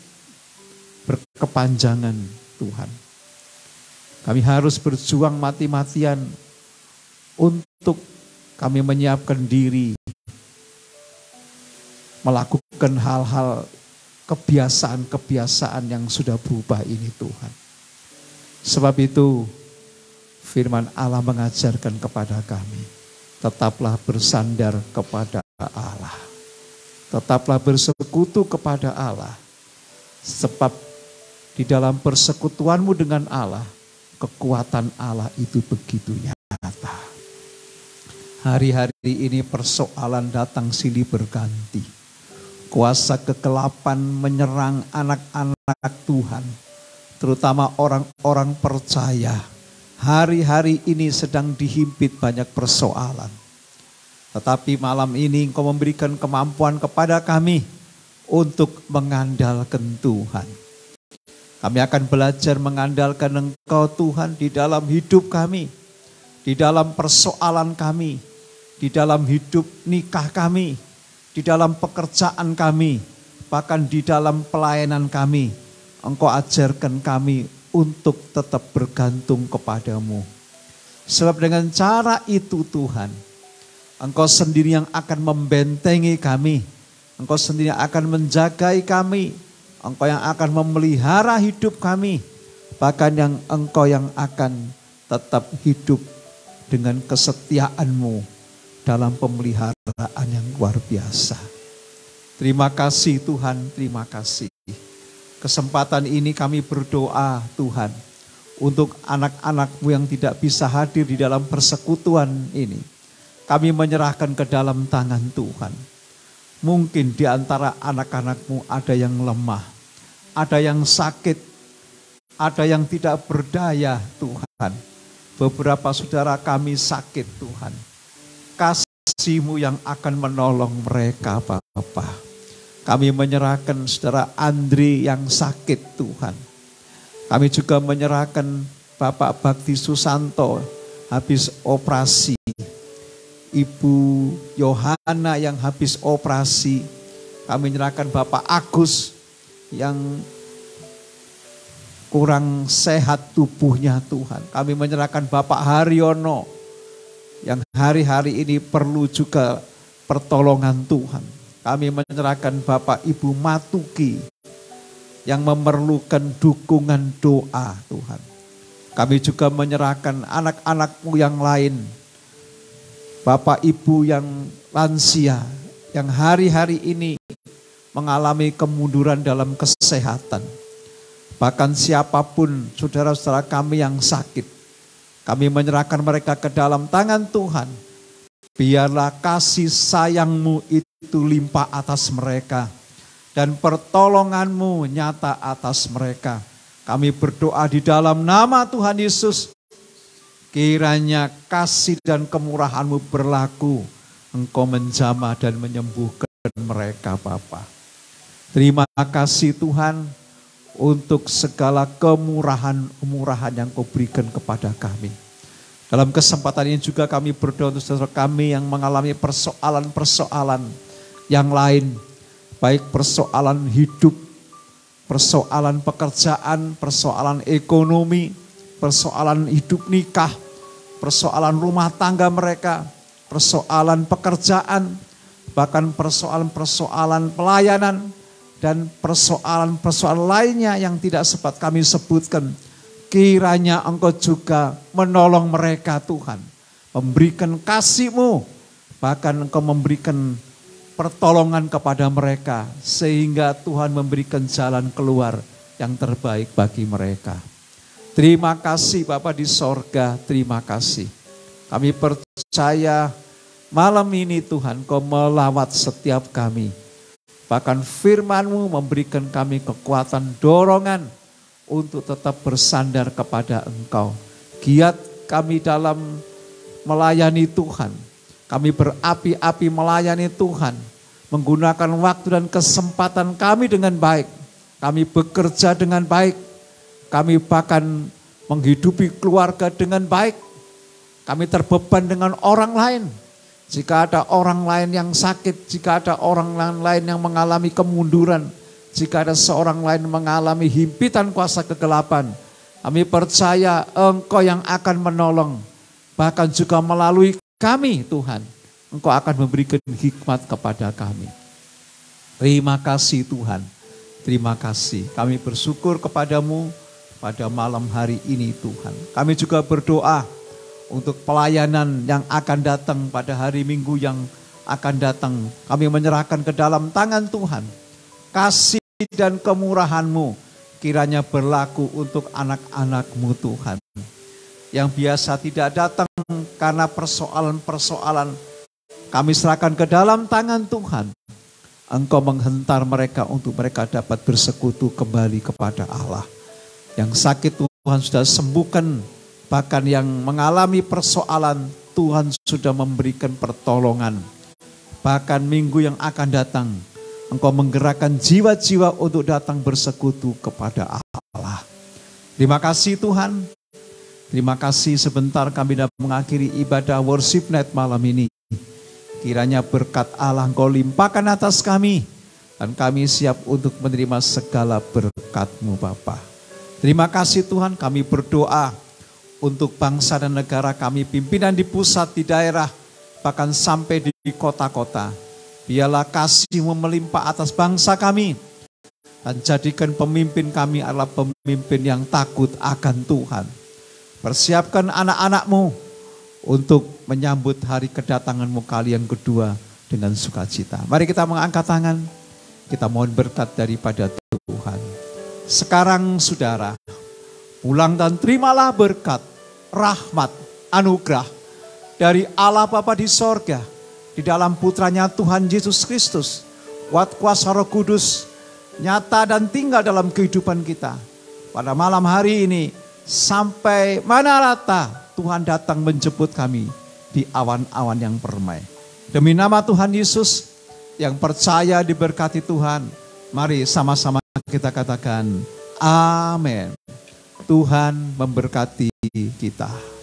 D: berkepanjangan Tuhan. Kami harus berjuang mati-matian untuk kami menyiapkan diri melakukan hal-hal kebiasaan-kebiasaan yang sudah berubah ini Tuhan. Sebab itu firman Allah mengajarkan kepada kami, tetaplah bersandar kepada Allah. Tetaplah bersekutu kepada Allah. Sebab di dalam persekutuanmu dengan Allah, kekuatan Allah itu begitu nyata. Hari-hari ini persoalan datang silih berganti. Kuasa kegelapan menyerang anak-anak Tuhan, terutama orang-orang percaya. Hari-hari ini sedang dihimpit banyak persoalan. Tetapi malam ini Engkau memberikan kemampuan kepada kami untuk mengandalkan Tuhan. Kami akan belajar mengandalkan Engkau Tuhan di dalam hidup kami, di dalam persoalan kami, di dalam hidup nikah kami, di dalam pekerjaan kami, bahkan di dalam pelayanan kami. Engkau ajarkan kami untuk tetap bergantung kepadamu. Sebab dengan cara itu Tuhan, Engkau sendiri yang akan membentengi kami. Engkau sendiri yang akan menjagai kami. Engkau yang akan memelihara hidup kami. Bahkan yang Engkau yang akan tetap hidup dengan kesetiaan-Mu dalam pemeliharaan yang luar biasa. Terima kasih Tuhan, terima kasih. Kesempatan ini kami berdoa Tuhan untuk anak-anak-Mu yang tidak bisa hadir di dalam persekutuan ini. Kami menyerahkan ke dalam tangan Tuhan. Mungkin di antara anak-anak-Mu ada yang lemah, ada yang sakit, ada yang tidak berdaya Tuhan. Beberapa saudara kami sakit Tuhan. Kasih-Mu yang akan menolong mereka Bapa. Kami menyerahkan saudara Andri yang sakit Tuhan. Kami juga menyerahkan Bapak Bakti Susanto habis operasi. Ibu Yohana yang habis operasi. Kami menyerahkan Bapak Agus yang kurang sehat tubuhnya Tuhan. Kami menyerahkan Bapak Haryono yang hari-hari ini perlu juga pertolongan Tuhan. Kami menyerahkan Bapak Ibu Matuki yang memerlukan dukungan doa Tuhan. Kami juga menyerahkan anak-anak-Mu yang lain. Bapak Ibu yang lansia yang hari-hari ini mengalami kemunduran dalam kesehatan. Bahkan siapapun saudara-saudara kami yang sakit, kami menyerahkan mereka ke dalam tangan Tuhan. Biarlah kasih sayang-Mu itu limpah atas mereka dan pertolongan-Mu nyata atas mereka. Kami berdoa di dalam nama Tuhan Yesus. Kiranya kasih dan kemurahan-Mu berlaku. Engkau menjamah dan menyembuhkan mereka Bapa. Terima kasih Tuhan untuk segala kemurahan yang Kau berikan kepada kami. Dalam kesempatan ini juga kami berdoa untuk saudara kami yang mengalami persoalan-persoalan yang lain. Baik persoalan hidup, persoalan pekerjaan, persoalan ekonomi, persoalan hidup nikah, persoalan rumah tangga mereka, persoalan pekerjaan, bahkan persoalan-persoalan pelayanan, dan persoalan-persoalan lainnya yang tidak sempat kami sebutkan. Kiranya Engkau juga menolong mereka Tuhan. Memberikan kasih-Mu, bahkan Engkau memberikan pertolongan kepada mereka. Sehingga Tuhan memberikan jalan keluar yang terbaik bagi mereka. Terima kasih Bapa di sorga, terima kasih. Kami percaya malam ini Tuhan Kau melawat setiap kami. Bahkan firman-Mu memberikan kami kekuatan dorongan untuk tetap bersandar kepada Engkau. Giat kami dalam melayani Tuhan. Kami berapi-api melayani Tuhan. Menggunakan waktu dan kesempatan kami dengan baik. Kami bekerja dengan baik. Kami bahkan menghidupi keluarga dengan baik. Kami terbeban dengan orang lain. Jika ada orang lain yang sakit, jika ada orang lain yang mengalami kemunduran, jika ada seorang lain mengalami himpitan kuasa kegelapan, kami percaya Engkau yang akan menolong. Bahkan juga melalui kami Tuhan, Engkau akan memberikan hikmat kepada kami. Terima kasih Tuhan, terima kasih. Kami bersyukur kepadamu pada malam hari ini Tuhan. Kami juga berdoa untuk pelayanan yang akan datang pada hari Minggu yang akan datang. Kami menyerahkan ke dalam tangan Tuhan. Kasih dan kemurahan-Mu kiranya berlaku untuk anak-anak-Mu Tuhan. Yang biasa tidak datang karena persoalan-persoalan. Kami serahkan ke dalam tangan Tuhan. Engkau menghentar mereka untuk mereka dapat bersekutu kembali kepada Allah. Yang sakit Tuhan sudah sembuhkan. Bahkan yang mengalami persoalan Tuhan sudah memberikan pertolongan. Bahkan minggu yang akan datang Engkau menggerakkan jiwa-jiwa untuk datang bersekutu kepada Allah. Terima kasih Tuhan. Terima kasih sebentar kami dapat mengakhiri ibadah worship night malam ini. Kiranya berkat Allah Engkau limpahkan atas kami. Dan kami siap untuk menerima segala berkat-Mu Bapa. Terima kasih Tuhan, kami berdoa untuk bangsa dan negara kami, pimpinan di pusat, di daerah, bahkan sampai di kota-kota. Biarlah kasih-Mu melimpah atas bangsa kami. Dan jadikan pemimpin kami adalah pemimpin yang takut akan Tuhan. Persiapkan anak-anakmu untuk menyambut hari kedatanganmu kali yang kedua dengan sukacita. Mari kita mengangkat tangan, kita mohon berkat daripada Tuhan. Sekarang saudara, pulang dan terimalah berkat, rahmat, anugerah dari Allah Bapa di sorga, di dalam putranya Tuhan Yesus Kristus. Kuat kuasa Roh Kudus nyata dan tinggal dalam kehidupan kita. Pada malam hari ini, sampai mana rata Tuhan datang menjemput kami di awan-awan yang permai. Demi nama Tuhan Yesus yang percaya diberkati Tuhan, mari sama-sama kita katakan amin. Tuhan memberkati kita.